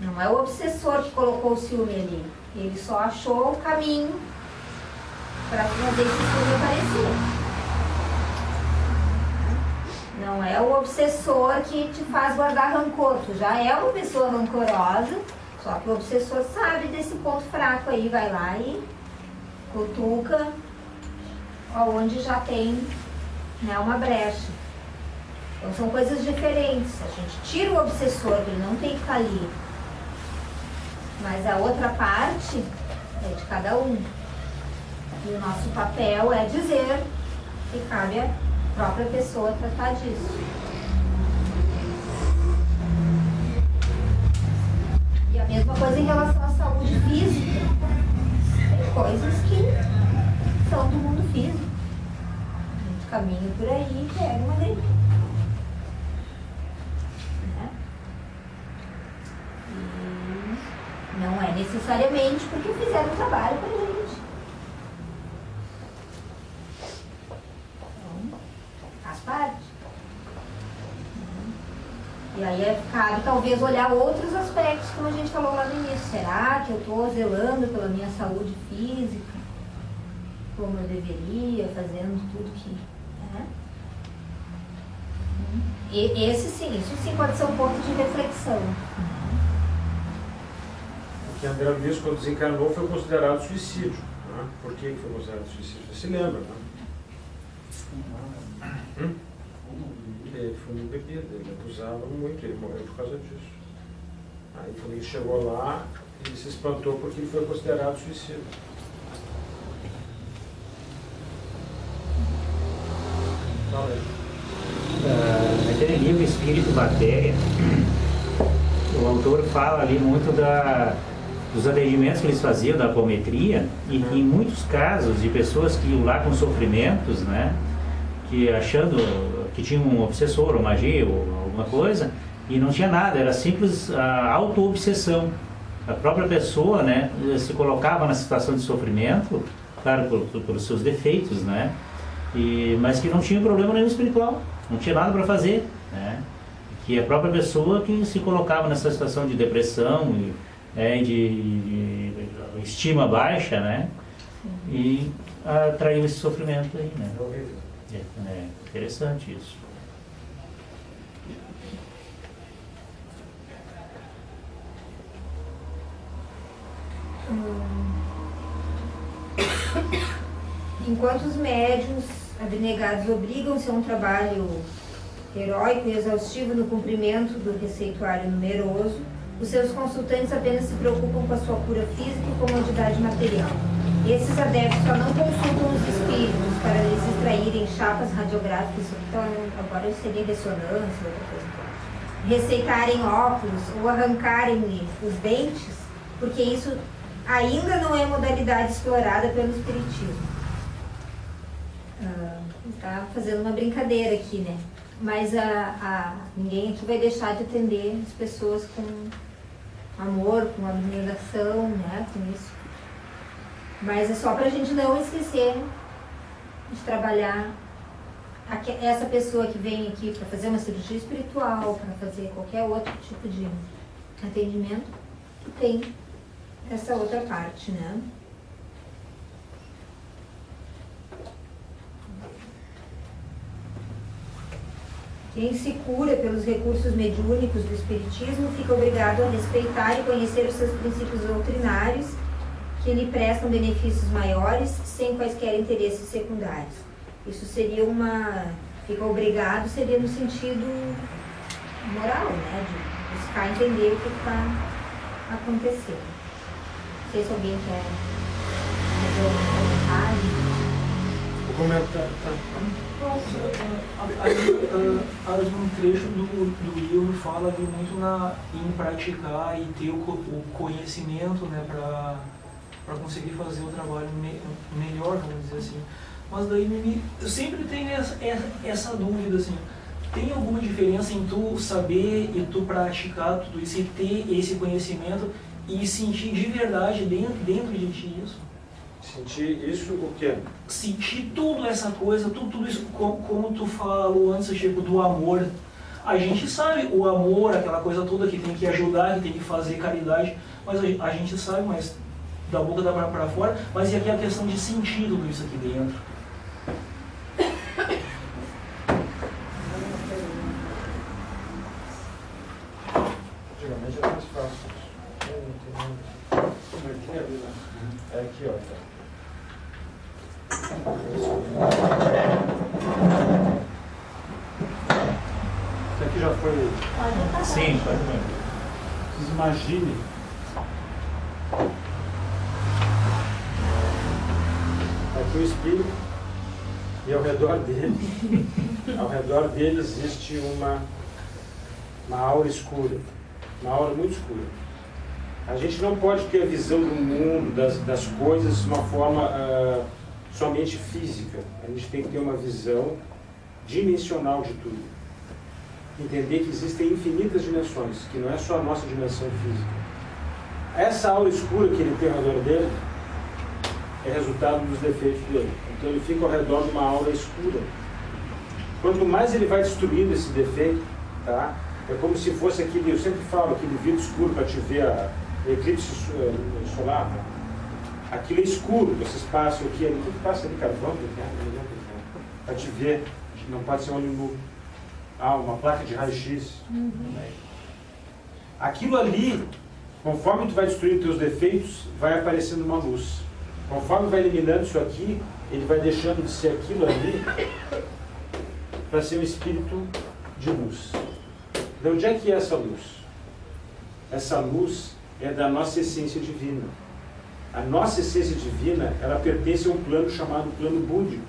Não é o obsessor que colocou o ciúme ali. Ele só achou o caminho para fazer esse ciúme aparecer. Não é o obsessor que te faz guardar rancor. Tu já é uma pessoa rancorosa, só que o obsessor sabe desse ponto fraco aí, vai lá e cutuca onde já tem, né, uma brecha. Então são coisas diferentes. A gente tira o obsessor, que ele não tem que estar ali. Mas a outra parte é de cada um. E o nosso papel é dizer que cabe a própria pessoa tratar disso. E a mesma coisa em relação à saúde física. Tem coisas que são do mundo físico. A gente caminha por aí e pega uma gripe. Né? E não é necessariamente porque fizeram o trabalho pra gente. Parte. E aí cabe talvez olhar outros aspectos, como a gente falou lá no início. Será que eu estou zelando pela minha saúde física como eu deveria, fazendo tudo que... Né? E isso sim pode ser um ponto de reflexão. O que André Luiz, quando desencarnou, foi considerado suicídio. Né? Por que foi considerado suicídio? Você se lembra, né? Ele fumou bebida, ele abusava muito, ele morreu por causa disso. Aí quando ele chegou lá, ele se espantou porque ele foi considerado suicídio. Naquele livro Espírito e Matéria, o autor fala ali muito dos atendimentos que eles faziam da apometria, e em muitos casos de pessoas que iam lá com sofrimentos, né, que achando que tinha um obsessor, ou magia, ou alguma coisa, e não tinha nada, era simples auto-obsessão. A própria pessoa, né, se colocava na situação de sofrimento, claro, pelos seus defeitos, né, mas que não tinha problema nenhum espiritual, não tinha nada para fazer, né, que a própria pessoa que se colocava nessa situação de depressão, de estima baixa, né, e atraiu esse sofrimento aí, né. É interessante isso. Enquanto os médiuns abnegados obrigam-se a um trabalho heróico e exaustivo no cumprimento do receituário numeroso, os seus consultantes apenas se preocupam com a sua cura física e comodidade material. Esses adeptos só não consultam os espíritos para lhes extraírem chapas radiográficas, então agora seria ressonância, outra coisa. Receitarem óculos ou arrancarem-lhe os dentes, porque isso ainda não é modalidade explorada pelo espiritismo. Está fazendo uma brincadeira aqui, né? Mas ninguém aqui vai deixar de atender as pessoas com amor, com abnegação, né? Com isso. Mas é só para a gente não esquecer de trabalhar essa pessoa que vem aqui para fazer uma cirurgia espiritual, para fazer qualquer outro tipo de atendimento, que tem essa outra parte, né? Quem se cura pelos recursos mediúnicos do espiritismo fica obrigado a respeitar e conhecer os seus princípios doutrinários, que lhe prestam benefícios maiores, sem quaisquer interesses secundários. Isso seria fica obrigado, seria no sentido moral, né? De buscar entender o que está acontecendo. Não sei se alguém quer fazer algum comentário. comentar, tá? Um trecho do livro fala ali muito em praticar e ter o conhecimento, né, para conseguir fazer o trabalho melhor, vamos dizer assim. Mas daí eu sempre tenho essa dúvida, assim, tem alguma diferença em tu saber e tu praticar tudo isso e ter esse conhecimento e sentir de verdade dentro de ti isso? Sentir isso o quê? Sentir tudo essa coisa, tudo isso, como tu falou antes, Chico, do amor. A gente sabe o amor, aquela coisa toda que tem que ajudar, que tem que fazer caridade, mas a gente sabe, mas da boca dá pra fora, mas e aqui a questão de sentir tudo isso aqui dentro. Antigamente era mais fácil. É aqui, ó. Isso aqui já foi. Sim, pode. Vocês imaginem. Aqui o espírito e ao redor dele existe uma aura escura, uma aura muito escura. A gente não pode ter a visão do mundo, das coisas de uma forma somente física. A gente tem que ter uma visão dimensional de tudo. Entender que existem infinitas dimensões, que não é só a nossa dimensão física. Essa aura escura que ele tem ao redor dele é resultado dos defeitos dele. Então ele fica ao redor de uma aura escura. Quanto mais ele vai destruindo esse defeito, tá? É como se fosse aquele, eu sempre falo, aquele vidro escuro para te ver o eclipse solar. Aquilo é escuro, vocês passam aqui, o que passa ali, carvão? Para te ver, não pode ser olho nu. Uma placa de raio-x. Aquilo ali, conforme tu vai destruindo teus defeitos, vai aparecendo uma luz. Conforme vai eliminando isso aqui, ele vai deixando de ser aquilo ali para ser um espírito de luz. De onde é que é essa luz? Essa luz é da nossa essência divina. A nossa essência divina, ela pertence a um plano chamado plano búdico.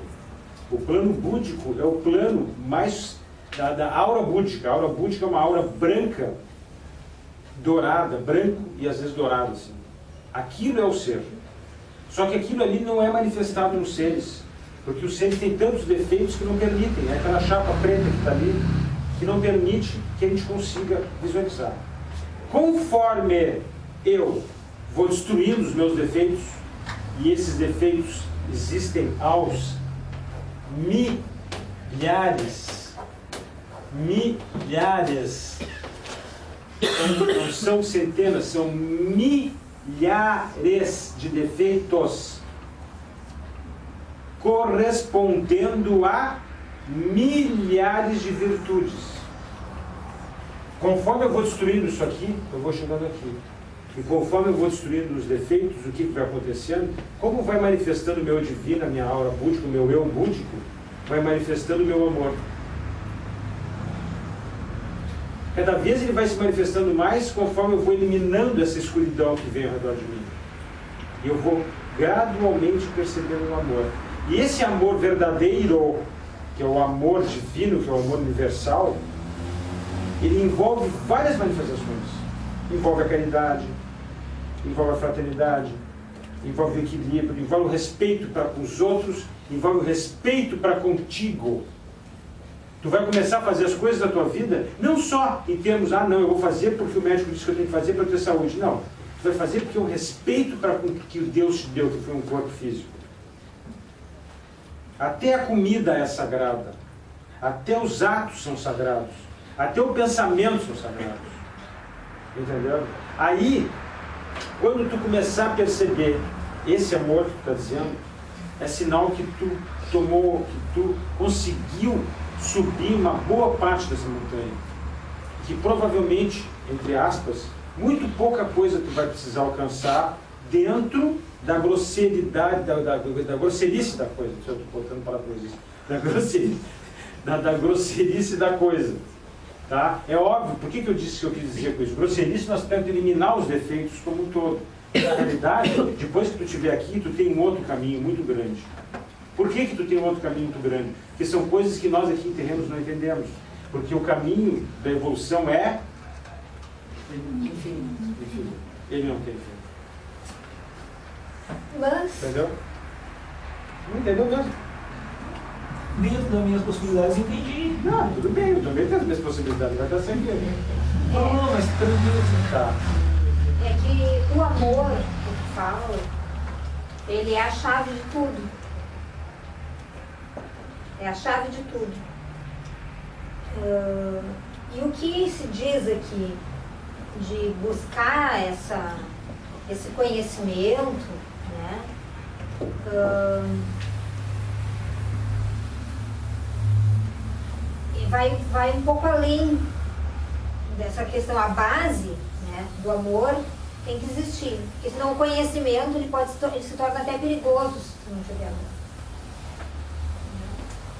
O plano búdico é o plano mais da aura búdica. A aura búdica é uma aura branca, dourada, branco e às vezes dourado assim. Aquilo é o ser. Só que aquilo ali não é manifestado nos seres, porque os seres têm tantos defeitos que não permitem. É aquela chapa preta que está ali, que não permite que a gente consiga visualizar. Conforme eu vou destruindo os meus defeitos, e esses defeitos existem aos milhares, não são centenas, são milhares de defeitos, correspondendo a milhares de virtudes. Conforme eu vou destruindo isso aqui, eu vou chegando aqui. E conforme eu vou destruindo os defeitos, o que vai acontecendo? Como vai manifestando o meu divino, a minha aura búdica, o meu eu búdico, vai manifestando o meu amor. Cada vez ele vai se manifestando mais conforme eu vou eliminando essa escuridão que vem ao redor de mim. E eu vou gradualmente percebendo o amor. E esse amor verdadeiro, que é o amor divino, que é o amor universal, ele envolve várias manifestações. Envolve a caridade, envolve a fraternidade, envolve o equilíbrio, envolve o respeito para com os outros, envolve o respeito para contigo. Tu vai começar a fazer as coisas da tua vida, não só em termos, não, eu vou fazer porque o médico disse que eu tenho que fazer para ter saúde. Não, tu vai fazer porque é um respeito para com o que Deus te deu, que foi um corpo físico. Até a comida é sagrada, até os atos são sagrados, até o pensamento são sagrados. Entendeu? Aí, quando tu começar a perceber esse amor que tu está dizendo, é sinal que tu tomou, que tu conseguiu subir uma boa parte dessa montanha. Que provavelmente, entre aspas, muito pouca coisa tu vai precisar alcançar dentro da grosseridade, da grosserice da coisa. Se eu estou botando palavras, da grosserice da coisa. Tá? É óbvio, por que eu disse que eu quis dizer com isso? Grosserice nós temos que eliminar os defeitos como um todo. Na realidade, depois que tu estiver aqui, tu tem um outro caminho muito grande. Por que tu tem um outro caminho muito grande? Porque são coisas que nós aqui em terrenos não entendemos. Porque o caminho da evolução é infinito. Ele não tem fim. Mas... Entendeu? Não entendeu mesmo? Dentro das minhas possibilidades, entendi. Não, tudo bem, eu também tenho as minhas possibilidades, vai estar sempre aí. Não, mas tranquilo. Tá. É que o amor que tu fala, ele é a chave de tudo. É a chave de tudo. E o que se diz aqui de buscar esse conhecimento, né? Vai um pouco além dessa questão, a base, né, do amor tem que existir, porque senão o conhecimento ele se torna até perigoso se tu não tiver amor.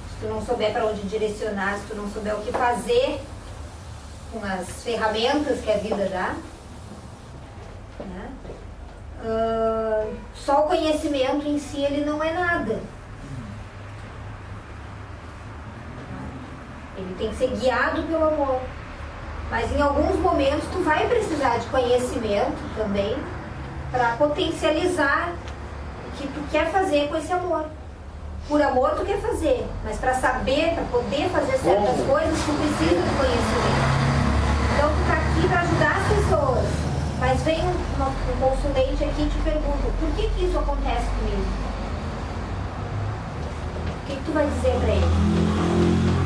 Se tu não souber para onde direcionar, se tu não souber o que fazer com as ferramentas que a vida dá, né? Só o conhecimento em si ele não é nada. Ele tem que ser guiado pelo amor. Mas em alguns momentos tu vai precisar de conhecimento também para potencializar o que tu quer fazer com esse amor. Por amor tu quer fazer, mas para saber, para poder fazer certas coisas, tu precisa de conhecimento. Então tu está aqui para ajudar as pessoas. Mas vem um consulente aqui e te pergunta, por que isso acontece comigo? O que tu vai dizer para ele?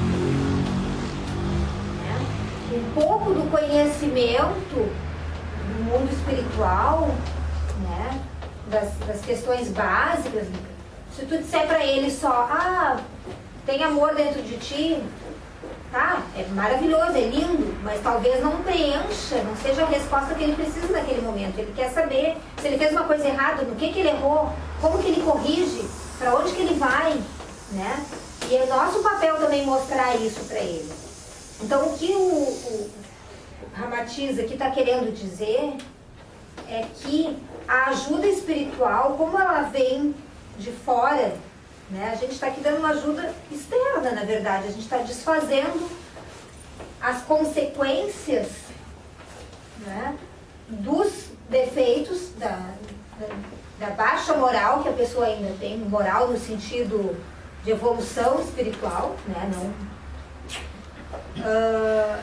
Um pouco do conhecimento do mundo espiritual, né, das questões básicas. Se tu disser para ele só, tem amor dentro de ti, tá, é maravilhoso, é lindo, mas talvez não preencha, não seja a resposta que ele precisa naquele momento. Ele quer saber se ele fez uma coisa errada, no que ele errou, como que ele corrige, para onde que ele vai, né? E é nosso papel também mostrar isso para ele. Então, o que o Ramatiz aqui está querendo dizer é que a ajuda espiritual, como ela vem de fora, né, a gente está aqui dando uma ajuda externa, na verdade. A gente está desfazendo as consequências, né, dos defeitos, da baixa moral que a pessoa ainda tem, moral no sentido de evolução espiritual, né, não...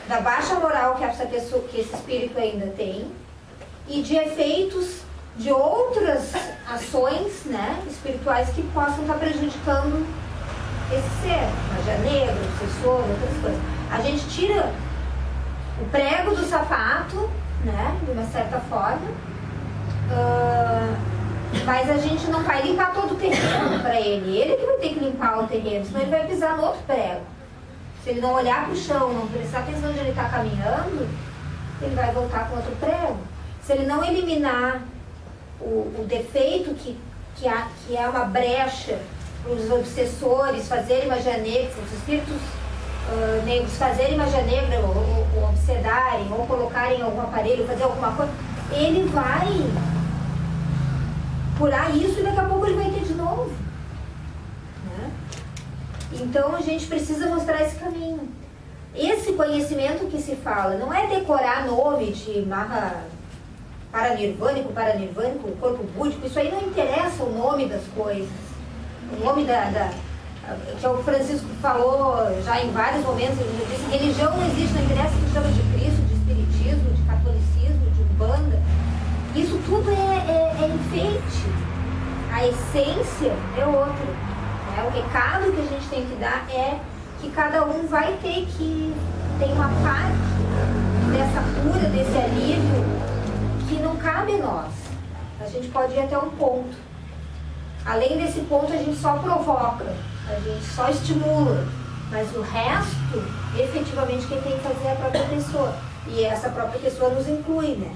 da baixa moral que esse espírito ainda tem e de efeitos de outras ações, né, espirituais que possam estar prejudicando esse ser, magia negra, obsessor, outras coisas. A gente tira o prego do sapato, né, de uma certa forma, mas a gente não vai limpar todo o terreno para ele que vai ter que limpar o terreno, senão ele vai pisar no outro prego. Se ele não olhar para o chão, não prestar atenção onde ele está caminhando, ele vai voltar com outro prego. Se ele não eliminar o defeito que é uma brecha para os obsessores fazerem magia negra, os espíritos negros fazerem magia negra, ou obsedarem, ou colocarem algum aparelho, fazer alguma coisa, ele vai curar isso e daqui a pouco ele vai ter de novo. Então a gente precisa mostrar esse caminho. Esse conhecimento que se fala não é decorar nome de Maha paranirvânico, corpo búdico, isso aí não interessa o nome das coisas. O nome que o Francisco falou já em vários momentos, ele disse, religião não existe, não interessa que chama de Cristo, de Espiritismo, de Catolicismo, de Umbanda. Isso tudo é enfeite. A essência é outra. O recado que a gente tem que dar é que cada um vai ter que ter uma parte dessa cura, desse alívio, que não cabe a nós. A gente pode ir até um ponto. Além desse ponto, a gente só provoca, a gente só estimula, mas o resto, efetivamente, quem tem que fazer é a própria pessoa. E essa própria pessoa nos inclui, né?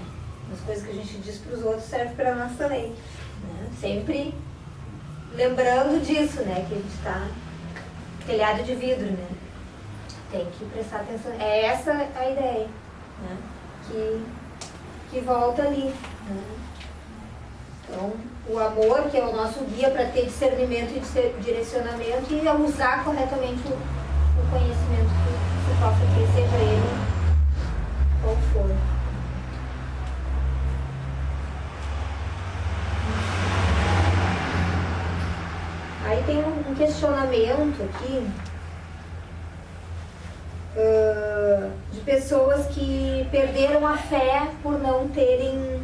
As coisas que a gente diz para os outros servem para nós também. Né? Sempre... lembrando disso, né, que a gente está telhado de vidro, né, tem que prestar atenção, é essa a ideia, né, que volta ali, né. Então, o amor, que é o nosso guia para ter discernimento e direcionamento, e usar corretamente o conhecimento que se possa ter, seja ele qual for. Aí tem um questionamento aqui de pessoas que perderam a fé por não terem,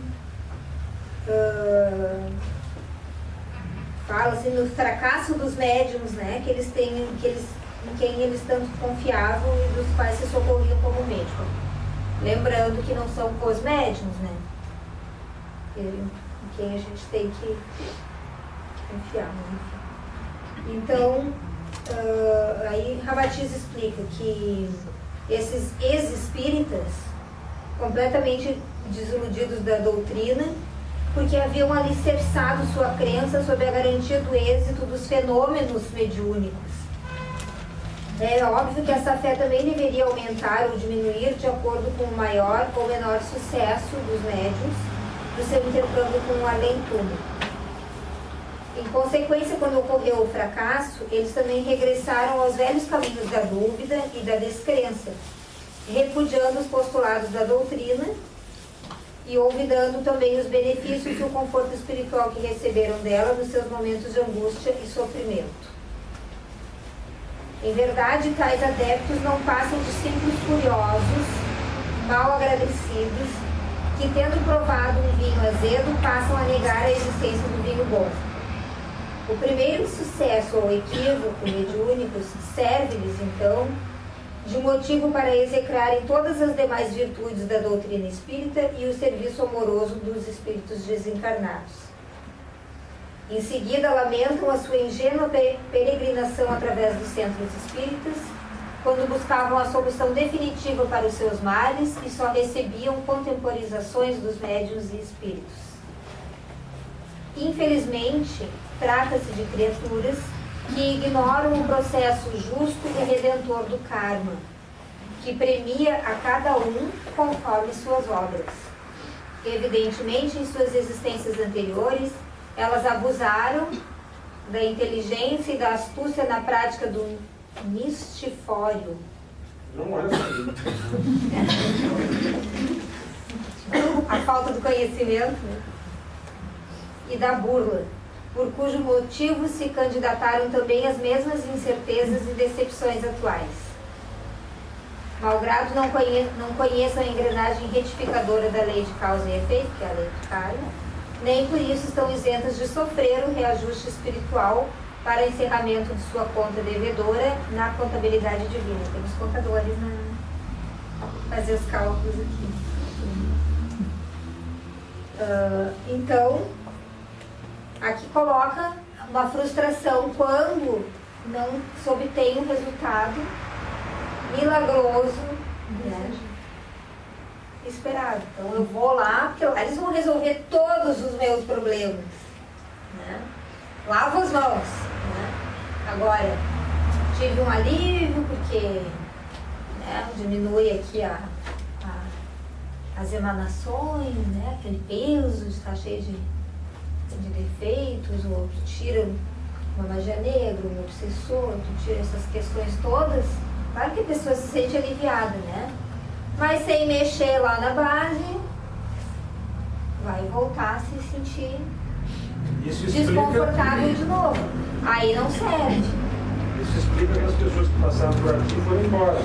fala-se no fracasso dos médiums, né, que eles têm, em quem eles tanto confiavam e dos quais se socorriam como médico. Lembrando que não são os médiums, né, em quem a gente tem que confiar, enfim. Então, aí Rabatiz explica que esses ex-espíritas, completamente desiludidos da doutrina, porque haviam alicerçado sua crença sob a garantia do êxito dos fenômenos mediúnicos. É óbvio que essa fé também deveria aumentar ou diminuir de acordo com o maior ou menor sucesso dos médiuns do seu intercâmbio com o além-túmulo. Em consequência, quando ocorreu o fracasso, eles também regressaram aos velhos caminhos da dúvida e da descrença, repudiando os postulados da doutrina e olvidando também os benefícios e o conforto espiritual que receberam dela nos seus momentos de angústia e sofrimento. Em verdade, tais adeptos não passam de simples curiosos, mal agradecidos, que tendo provado um vinho azedo, passam a negar a existência do vinho bom. O primeiro sucesso ou equívoco mediúnicos serve-lhes, então, de motivo para execrarem todas as demais virtudes da doutrina espírita e o serviço amoroso dos espíritos desencarnados. Em seguida, lamentam a sua ingênua peregrinação através dos centros espíritas, quando buscavam a solução definitiva para os seus males e só recebiam contemporizações dos médiuns e espíritos. Infelizmente, trata-se de criaturas que ignoram o processo justo e redentor do karma, que premia a cada um conforme suas obras. Evidentemente, em suas existências anteriores, elas abusaram da inteligência e da astúcia na prática do mistifório. Não é assim. A falta do conhecimento, né? E da burla, por cujo motivo se candidataram também as mesmas incertezas e decepções atuais. Malgrado não conheçam a engrenagem retificadora da lei de causa e efeito, que é a lei do karma, nem por isso estão isentas de sofrer o reajuste espiritual para encerramento de sua conta devedora na contabilidade divina. Temos contadores na fazer os cálculos aqui. Então, aqui coloca uma frustração quando não se obtém um resultado milagroso, né, esperado. Então eu vou lá, porque lá eles vão resolver todos os meus problemas, né? Lavo as mãos, né? Agora, tive um alívio porque, né, diminui aqui as emanações, né, aquele peso está cheio de defeitos, ou tu tira uma magia negra, um obsessor, tu tira essas questões todas, claro que a pessoa se sente aliviada, né? Mas sem mexer lá na base, vai voltar a se sentir desconfortável de novo. Aí não serve. Isso explica que as pessoas que passaram por aqui foram embora.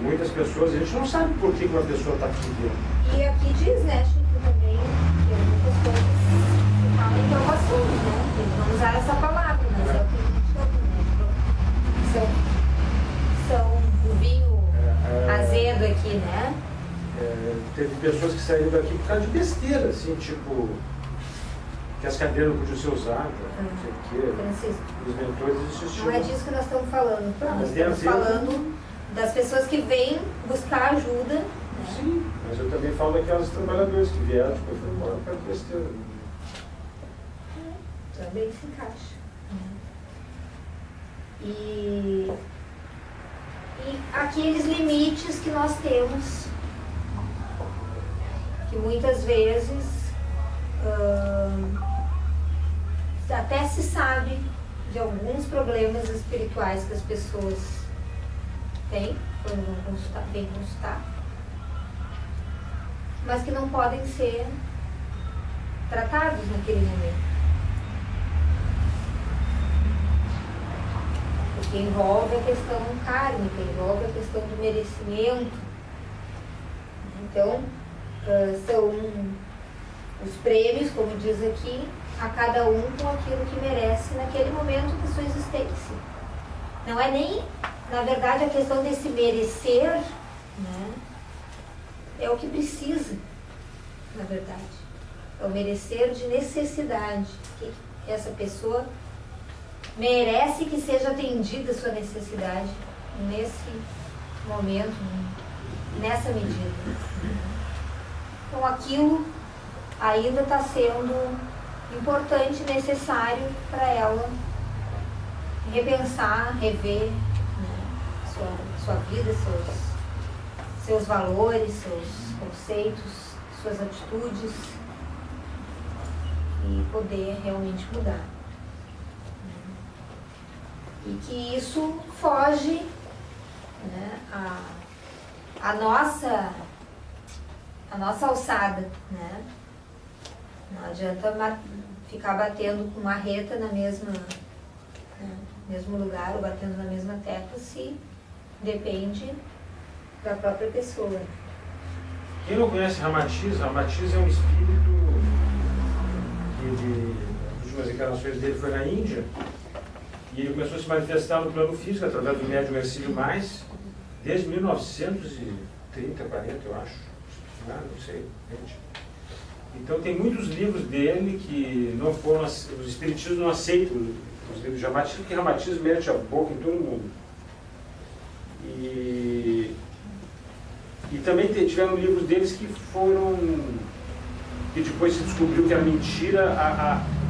Muitas pessoas, a gente não sabe por que uma pessoa está aqui dentro. E aqui diz, né, Chico, também, que muitas coisas que falam em provações, né? Eles não usaram essa palavra, mas é o que a gente chama, né? São o vinho azedo aqui, né? Teve pessoas que saíram daqui por causa de besteira, assim, tipo, que as cadeiras não podiam ser usadas, não sei o quê. Francisco, Os mentores existiam. não é disso que nós estamos falando. Tá, Nós estamos falando das pessoas que vêm buscar ajuda. Né? Sim, mas eu também falo daquelas trabalhadoras que vieram, depois foram embora por causa de besteira. Também se encaixa. E aqueles limites que nós temos, que muitas vezes até se sabe de alguns problemas espirituais que as pessoas têm quando vêm consultar, mas que não podem ser tratados naquele momento. Porque envolve a questão kármica, envolve a questão do merecimento. Então, são os prêmios, como diz aqui, a cada um com aquilo que merece naquele momento da sua existência. Não é nem, na verdade, a questão desse merecer, né, é o que precisa, na verdade. É o merecer de necessidade, que essa pessoa merece que seja atendida a sua necessidade nesse momento, nessa medida. Então aquilo ainda está sendo importante e necessário para ela repensar, rever, né, sua vida, seus valores, seus conceitos, suas atitudes, e poder realmente mudar. E que isso foge, né, a nossa alçada, né? Não adianta ficar batendo com marreta na mesma, né, mesmo lugar ou batendo na mesma tecla se depende da própria pessoa. Quem não conhece Ramatiz, Ramatiz é um espírito que as últimas encarnações dele foi na Índia. E ele começou a se manifestar no plano físico através do médium Ercílio Mais, desde 1930, 40, eu acho. Não sei, gente. Então tem muitos livros dele que não foram, os espiritistas não aceitam os livros de Ramatiz, porque Ramatiz mete a boca em todo mundo. E também tiveram livros deles que foram, que depois se descobriu que era mentira.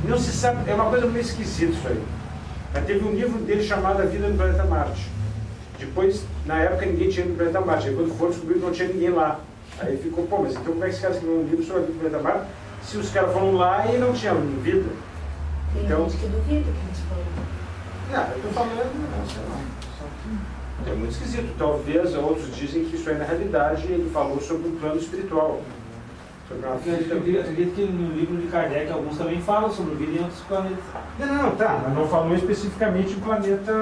Não se sabe, é uma coisa meio esquisita isso aí. Mas teve um livro dele chamado A Vida no Planeta Marte. Depois, na época, ninguém tinha ido no Planeta Marte. Aí quando foram descobrir que não tinha ninguém lá. Aí ficou, pô, mas então como é que esse cara escreveu um livro sobre a vida do Planeta Marte se os caras foram lá e não tinham vida? Tem então, gente que duvida que eles foram. Eu estou falando, não sei lá. É muito esquisito. Talvez outros dizem que isso aí na realidade ele falou sobre um plano espiritual. Eu acredito que no livro de Kardec alguns também falam sobre vida em outros planetas. Não, tá, mas não falou especificamente em planeta.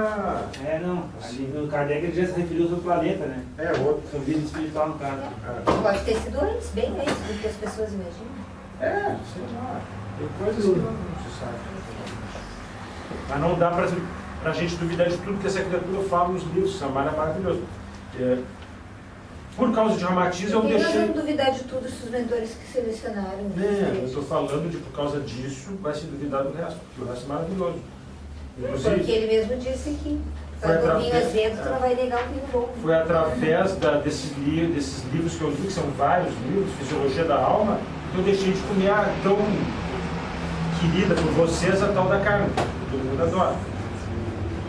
Não. Ali no Kardec ele já se referiu sobre o planeta, né? Outro. Sobre vida espiritual, no caso. Pode ter sido antes, bem antes do que as pessoas imaginam. Sei lá. Tem coisas que não se sabe. Mas não dá pra gente duvidar de tudo que essa criatura fala nos livros. Samara é maravilhoso. Por causa de Ramatiz, eu deixei. Não duvidar de tudo se os mentores que selecionaram. Eu estou falando de por causa disso vai se duvidar do resto, porque o resto é maravilhoso. Inclusive, porque ele mesmo disse que quando o vinho azedo, tu não vai negar o vinho bom. Foi através desses livros que eu li, que são vários livros, Fisiologia da Alma, que eu deixei de comer a tão querida por vocês a tal da carne, que todo mundo adora.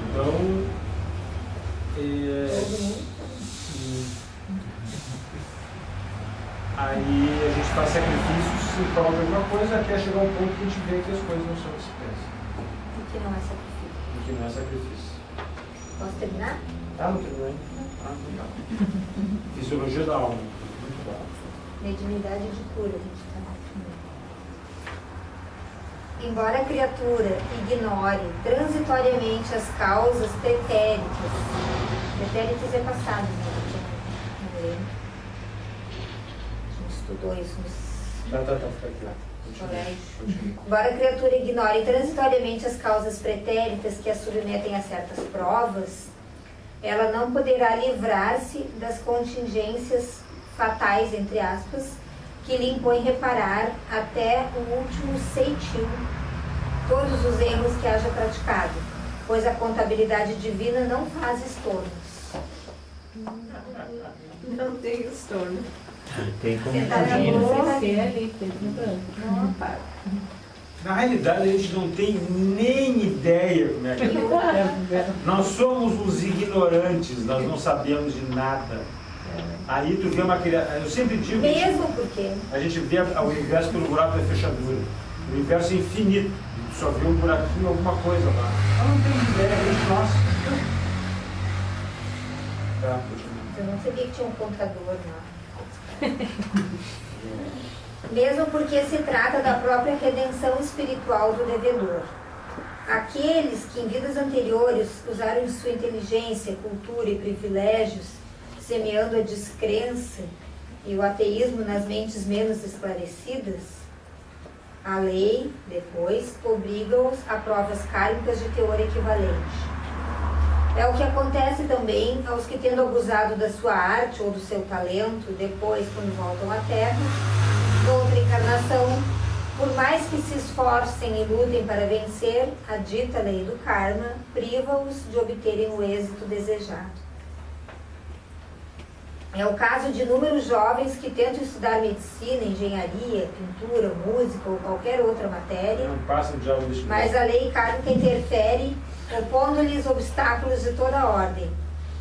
Então, aí a gente faz sacrifícios em prol de alguma coisa até chegar um ponto que a gente vê que as coisas não são o que se pensa. O que não é sacrifício? O que não é sacrifício. Posso terminar? Não terminei. Não. Fisiologia da Alma. Muito bom. Mediunidade de cura, a gente está. Embora a criatura ignore transitoriamente as causas pretéritas é passado, né? A gente estudou isso nos colégios. Embora a criatura ignore transitoriamente as causas pretéritas que a submetem a certas provas, ela não poderá livrar-se das contingências fatais, entre aspas, que lhe impõe reparar até o último ceitil todos os erros que haja praticado, pois a contabilidade divina não faz estornos. Não tem estorno. Tem como Na realidade, a gente não tem nem ideia como é que é. Nós somos os ignorantes, nós não sabemos de nada. Aí tu vê uma criatura. Eu sempre digo. Mesmo porque a gente vê o universo pelo buraco da fechadura. O universo é infinito. só viu um buraquinho, alguma coisa lá. Ela não tem ideia, nossa. Tá. Eu não sabia que tinha um contador lá. Mesmo porque se trata da própria redenção espiritual do devedor. Aqueles que em vidas anteriores usaram de sua inteligência, cultura e privilégios, semeando a descrença e o ateísmo nas mentes menos esclarecidas, a lei, depois, obriga-os a provas kármicas de teor equivalente. É o que acontece também aos que, tendo abusado da sua arte ou do seu talento, depois, quando voltam à Terra, noutra encarnação, por mais que se esforcem e lutem para vencer, a dita lei do karma priva-os de obterem o êxito desejado. É o caso de inúmeros jovens que tentam estudar medicina, engenharia, pintura, música ou qualquer outra matéria, Não passa de algo desse mas a lei kármica interfere, opondo-lhes obstáculos de toda ordem,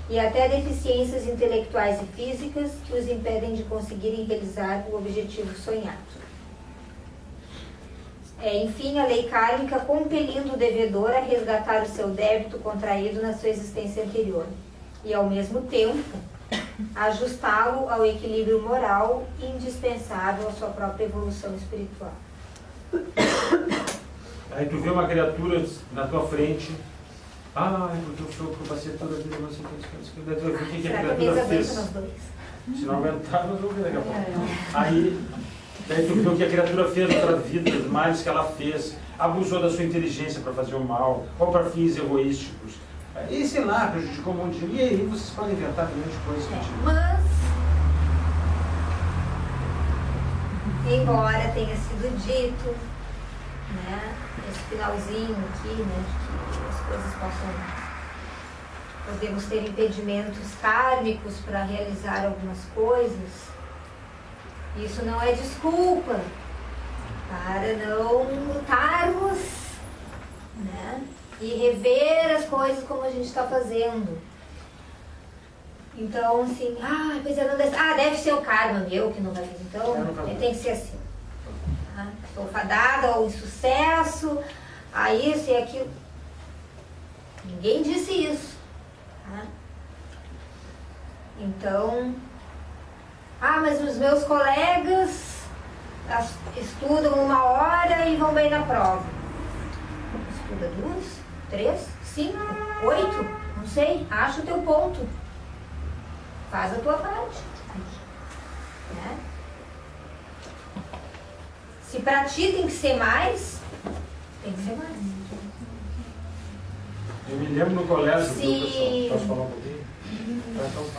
e até deficiências intelectuais e físicas que os impedem de conseguirem realizar o objetivo sonhado. Enfim, a lei kármica compelindo o devedor a resgatar o seu débito contraído na sua existência anterior, e ao mesmo tempo ajustá-lo ao equilíbrio moral indispensável à sua própria evolução espiritual. Aí tu vê uma criatura na tua frente, porque eu sou capacete toda a vida, não sei o que, daí tu vai ver o que a criatura fez. Se não aguentar, nós vamos ver daqui a pouco. Aí tu vê o que a criatura fez na outra vida, os males que ela fez, abusou da sua inteligência para fazer o mal, ou para fins egoísticos. E sei lá, prejudicou um monte de gente. E aí vocês podem inventar um monte de coisa. Mas, embora tenha sido dito, né, esse finalzinho aqui, né, que as coisas podemos ter impedimentos kármicos para realizar algumas coisas, isso não é desculpa para não lutarmos, né, e rever as coisas como a gente está fazendo. Então, assim, pois eu não deve ser o karma meu que não vai vir, então tem que ser assim. Estou fadada ao insucesso, a isso e aquilo. Ninguém disse isso. Tá? Então, mas os meus colegas estudam 1 hora e vão bem na prova. Estuda 2, 3, 5, 8, não sei, acha o teu ponto. Faz a tua parte. Né? Se pra ti tem que ser mais, tem que ser mais. Eu me lembro no colégio, professor, posso falar um pouquinho?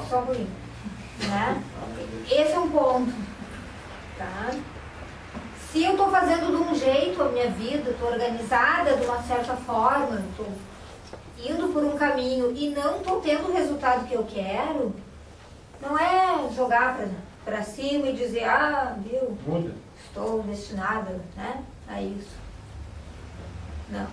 Só um pouquinho. Né? Esse é um ponto. Tá? Se eu estou fazendo de um jeito a minha vida, estou organizada de uma certa forma, estou indo por um caminho e não estou tendo o resultado que eu quero, não é jogar para cima e dizer, viu, muda. Estou destinada, né, a isso. Não.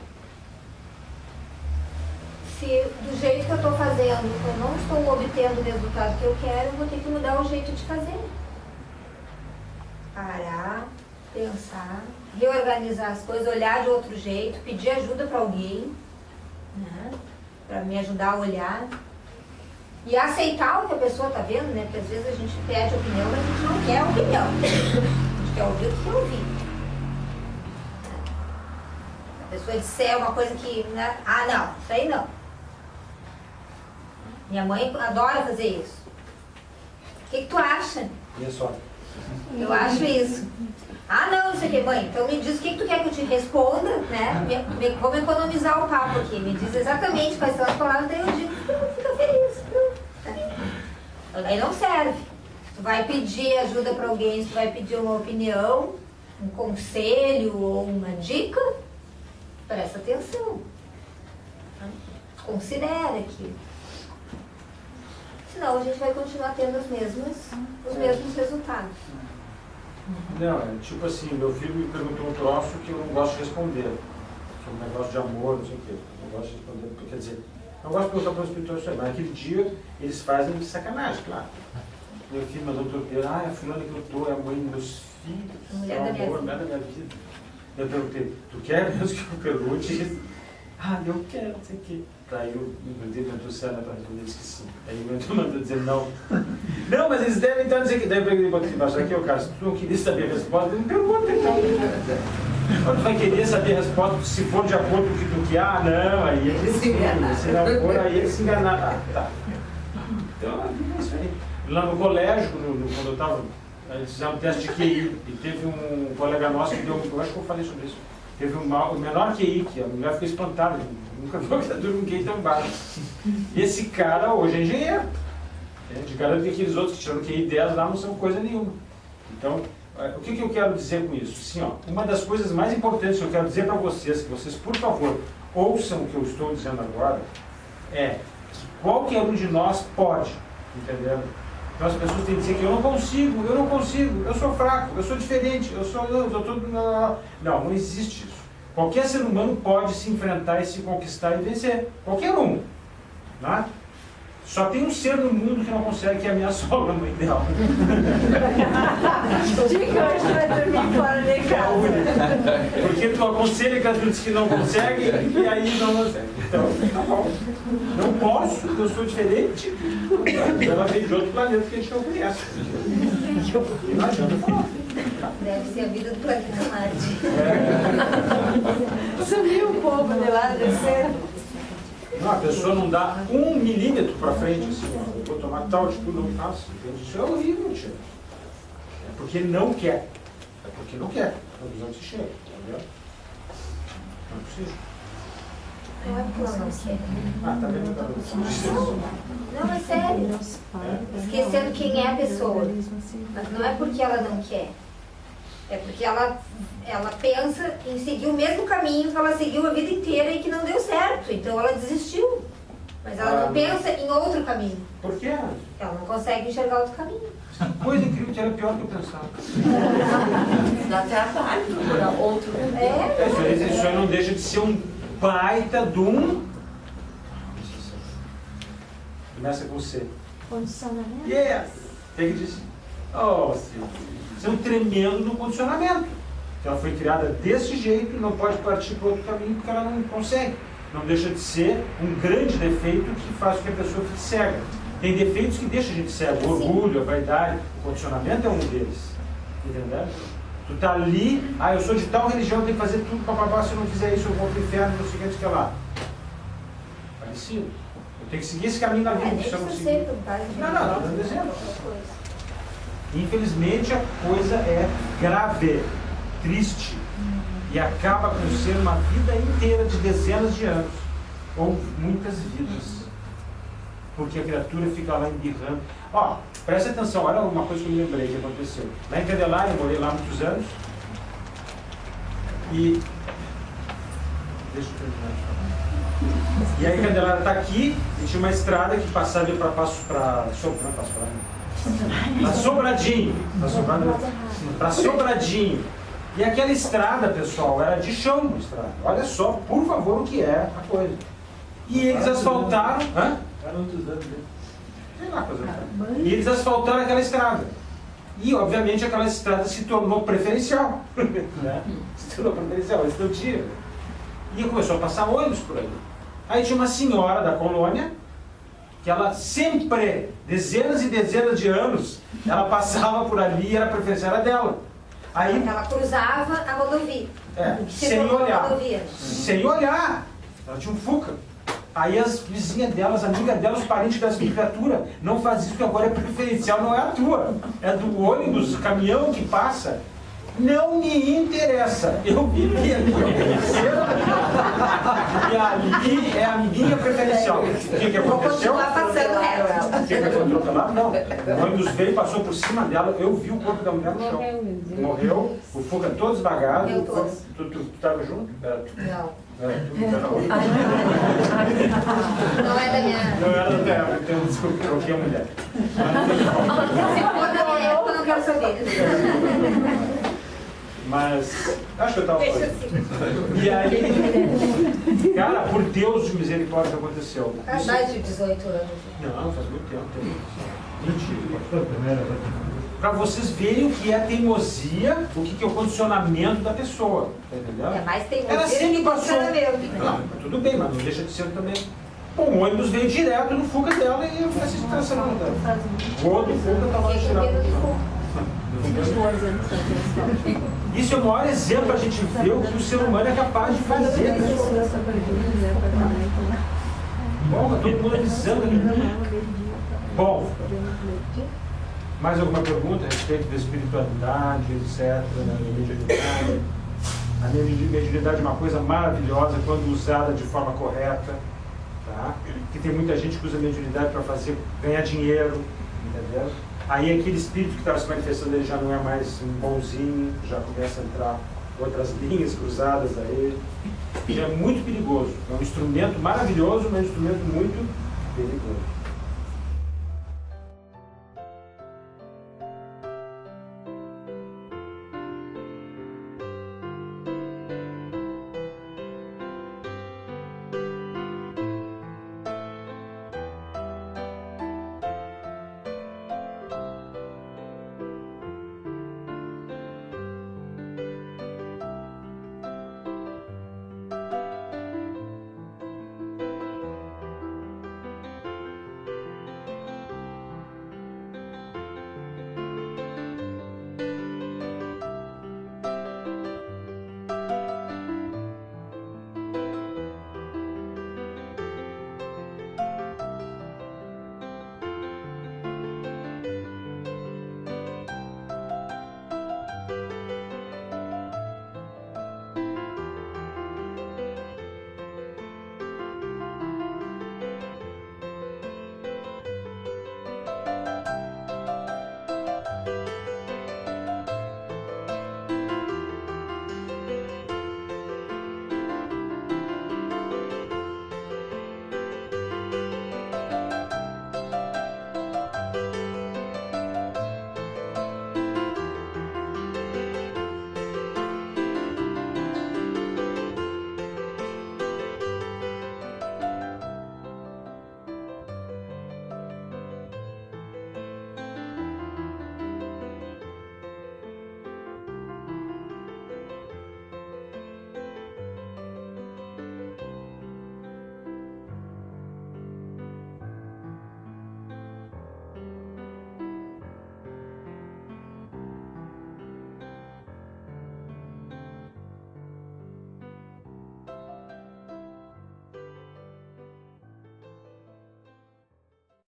Se do jeito que eu estou fazendo eu não estou obtendo o resultado que eu quero, eu vou ter que mudar o jeito de fazer. Parar, pensar, reorganizar as coisas, olhar de outro jeito, pedir ajuda para alguém, né, para me ajudar a olhar. E aceitar o que a pessoa está vendo, né? Porque às vezes a gente pede opinião, mas a gente não quer opinião. A gente quer ouvir o que quer ouvir. A pessoa disser uma coisa que, né? Não, isso aí não. Minha mãe adora fazer isso. O que tu acha? E só? Eu acho isso. Não, isso aqui, mãe, então me diz o que tu quer que eu te responda, né? Vamos economizar o papo aqui. Me diz exatamente quais são as palavras, daí eu digo, fica feliz. Aí não serve. Tu vai pedir ajuda para alguém, tu vai pedir uma opinião, um conselho ou uma dica, presta atenção. Considera aquilo. Senão a gente vai continuar tendo os mesmos resultados. Não, é tipo assim, meu filho me perguntou um troço que eu não gosto de responder. Sobre um negócio de amor, não sei o quê. Eu não gosto de responder, porque quer dizer, eu gosto de perguntar para o espiritual, mas aquele dia eles fazem de sacanagem, claro. Meu filho mandou outro dia, a fulana que eu tô é a mãe dos meus filhos, Mulher é o da minha amor, vida. mulher da minha vida. Eu perguntei, tu quer mesmo que eu pergunte? Ah, eu quero, não sei o quê. Daí eu mandei o mentor Sana para responder, disse que sim. Aí o mentor mandou dizer não. Não, mas eles devem estar dizendo que... Daí eu peguei e botei embaixo aqui, cara, se tu não queria saber a resposta, me pergunta então. Quando tu vai querer saber a resposta, se for de acordo com o que tu quer, ah, não, aí ele se engana. Se não for, aí ele se enganar. Ah, tá. Então, é isso aí. Lá no colégio, quando eu estava, eles fizeram um teste de QI, e teve um colega nosso que deu, eu acho que eu falei sobre isso, teve o menor QI, que a mulher ficou espantada, nunca viu uma criatura com QI tão baixo. E esse cara hoje é engenheiro. De garanto que aqueles outros que tiram QI 10 lá não são coisa nenhuma. Então, o que eu quero dizer com isso? Sim, ó, uma das coisas mais importantes que eu quero dizer para vocês, que vocês, por favor, ouçam o que eu estou dizendo agora, é que qualquer um de nós pode, entendeu? Então as pessoas têm que dizer que eu não consigo, eu sou fraco, eu sou diferente, eu sou tudo... Não existe isso. Qualquer ser humano pode se enfrentar e se conquistar e vencer. Qualquer um. Né? Só tem um ser no mundo que não consegue, que é a minha sogra, mãe dela. De que hoje vai dormir fora de casa. Porque tu aconselha que as pessoas que não conseguem e aí não consegue. Então, tá bom. Não posso, eu sou diferente. Ela veio de outro planeta que a gente não conhece. Não adianta falar. Deve ser a vida do planeta Marte. Sumiu o povo de lá, descendo. Não, a pessoa não dá 1 milímetro para frente, assim, ó, eu vou tomar tal atitude, não faço. Isso é horrível, tia. É porque não quer. É porque não quer. A visão se chega, entendeu? Não precisa. Não é porque ela não quer. Ah, tá vendo? Não, é sério. Esquecendo quem é a pessoa. Mas não é porque ela não quer. É porque ela pensa em seguir o mesmo caminho que ela seguiu a vida inteira e que não deu certo. Então ela desistiu. Mas ela não pensa em outro caminho. Por quê? Ela não consegue enxergar outro caminho. Coisa incrível, que era pior do que eu pensava. Dá trabalho procurar outro. Isso aí não deixa de ser um baita de um... Começa com C. Condicionamento? Yes! O que disse? Oh, Silvio. Isso é um tremendo no condicionamento. Ela foi criada desse jeito e não pode partir para outro caminho porque ela não consegue. Não deixa de ser um grande defeito que faz com que a pessoa fique cega. Tem defeitos que deixam a gente cego. O orgulho, a vaidade, o condicionamento é um deles. Entendeu? Tu tá ali, eu sou de tal religião, eu tenho que fazer tudo, papapá, se eu não fizer isso eu vou pro inferno, não sei o que lá. Parecido. Eu tenho que seguir esse caminho na vida. Se eu não seguir... Não, estou dando exemplo. Infelizmente a coisa é grave, triste, e acaba com ser uma vida inteira de dezenas de anos, ou muitas vidas, porque a criatura fica lá embirrando. Ó, presta atenção, olha uma coisa que eu me lembrei que aconteceu. Lá em Candelária, eu morei lá há muitos anos, e... Deixa eu terminar de falar. E aí Candelária está aqui, e tinha uma estrada que passava para Sobradinho. E aquela estrada, pessoal, era de chão, a estrada. Olha só, por favor, o que é a coisa. E eles asfaltaram... Hã? Sei lá, e eles asfaltaram aquela estrada. E, obviamente, aquela estrada se tornou preferencial. Né? Se tornou preferencial, eles não tinham. E começou a passar ônibus por aí. Aí tinha uma senhora da colônia, que ela sempre, dezenas e dezenas de anos, ela passava por ali e era a preferência era dela. Aí, ela cruzava a rodovia. Sem olhar. Sem olhar. Ela tinha um Fuca. Aí as vizinhas delas, as amigas delas, os parentes das criaturas, não faz isso, porque agora é preferencial, não é a tua. É do ônibus, do caminhão que passa. Não me interessa. Eu vivi ali. E ali é a minha preferencial. O que aconteceu? O que aconteceu lá? Não. O ônibus veio, passou por cima dela. Eu vi o corpo da mulher no chão. Morreu. O Fuca todo esmagado. Tu estava junto? Não. Não é da minha... Não era da minha época, então desculpa, troquei a mulher. Se for da minha época, eu não quero saber. Mas, acho que eu estava falando. E aí, cara, por Deus de misericórdia aconteceu. Mais de 18 anos. Não, faz muito tempo. 20. para vocês verem o que é teimosia, o que é o condicionamento da pessoa. Tá entendendo? É mais Ela teimosia sempre que passou. condicionamento, né? Não, tudo bem, mas não deixa de ser também. Pô, o ônibus veio direto no Fuca dela e eu falei assim, tá sabendo dela. O outro Fuca tá lá Fiquei com tirado. medo do fogo. Isso é o maior exemplo para a gente ver o que o ser humano é capaz de fazer. Bom, tá todo mundo avisando aqui. Bom, mais alguma pergunta a respeito da espiritualidade, etc., da mediunidade? A mediunidade é uma coisa maravilhosa quando usada de forma correta, tá? Que tem muita gente que usa a mediunidade para ganhar dinheiro, entendeu? Aí aquele espírito que estava se manifestando, ele já não é mais um bonzinho, já começa a entrar outras linhas cruzadas a ele. Já é muito perigoso. É um instrumento maravilhoso, mas é um instrumento muito perigoso.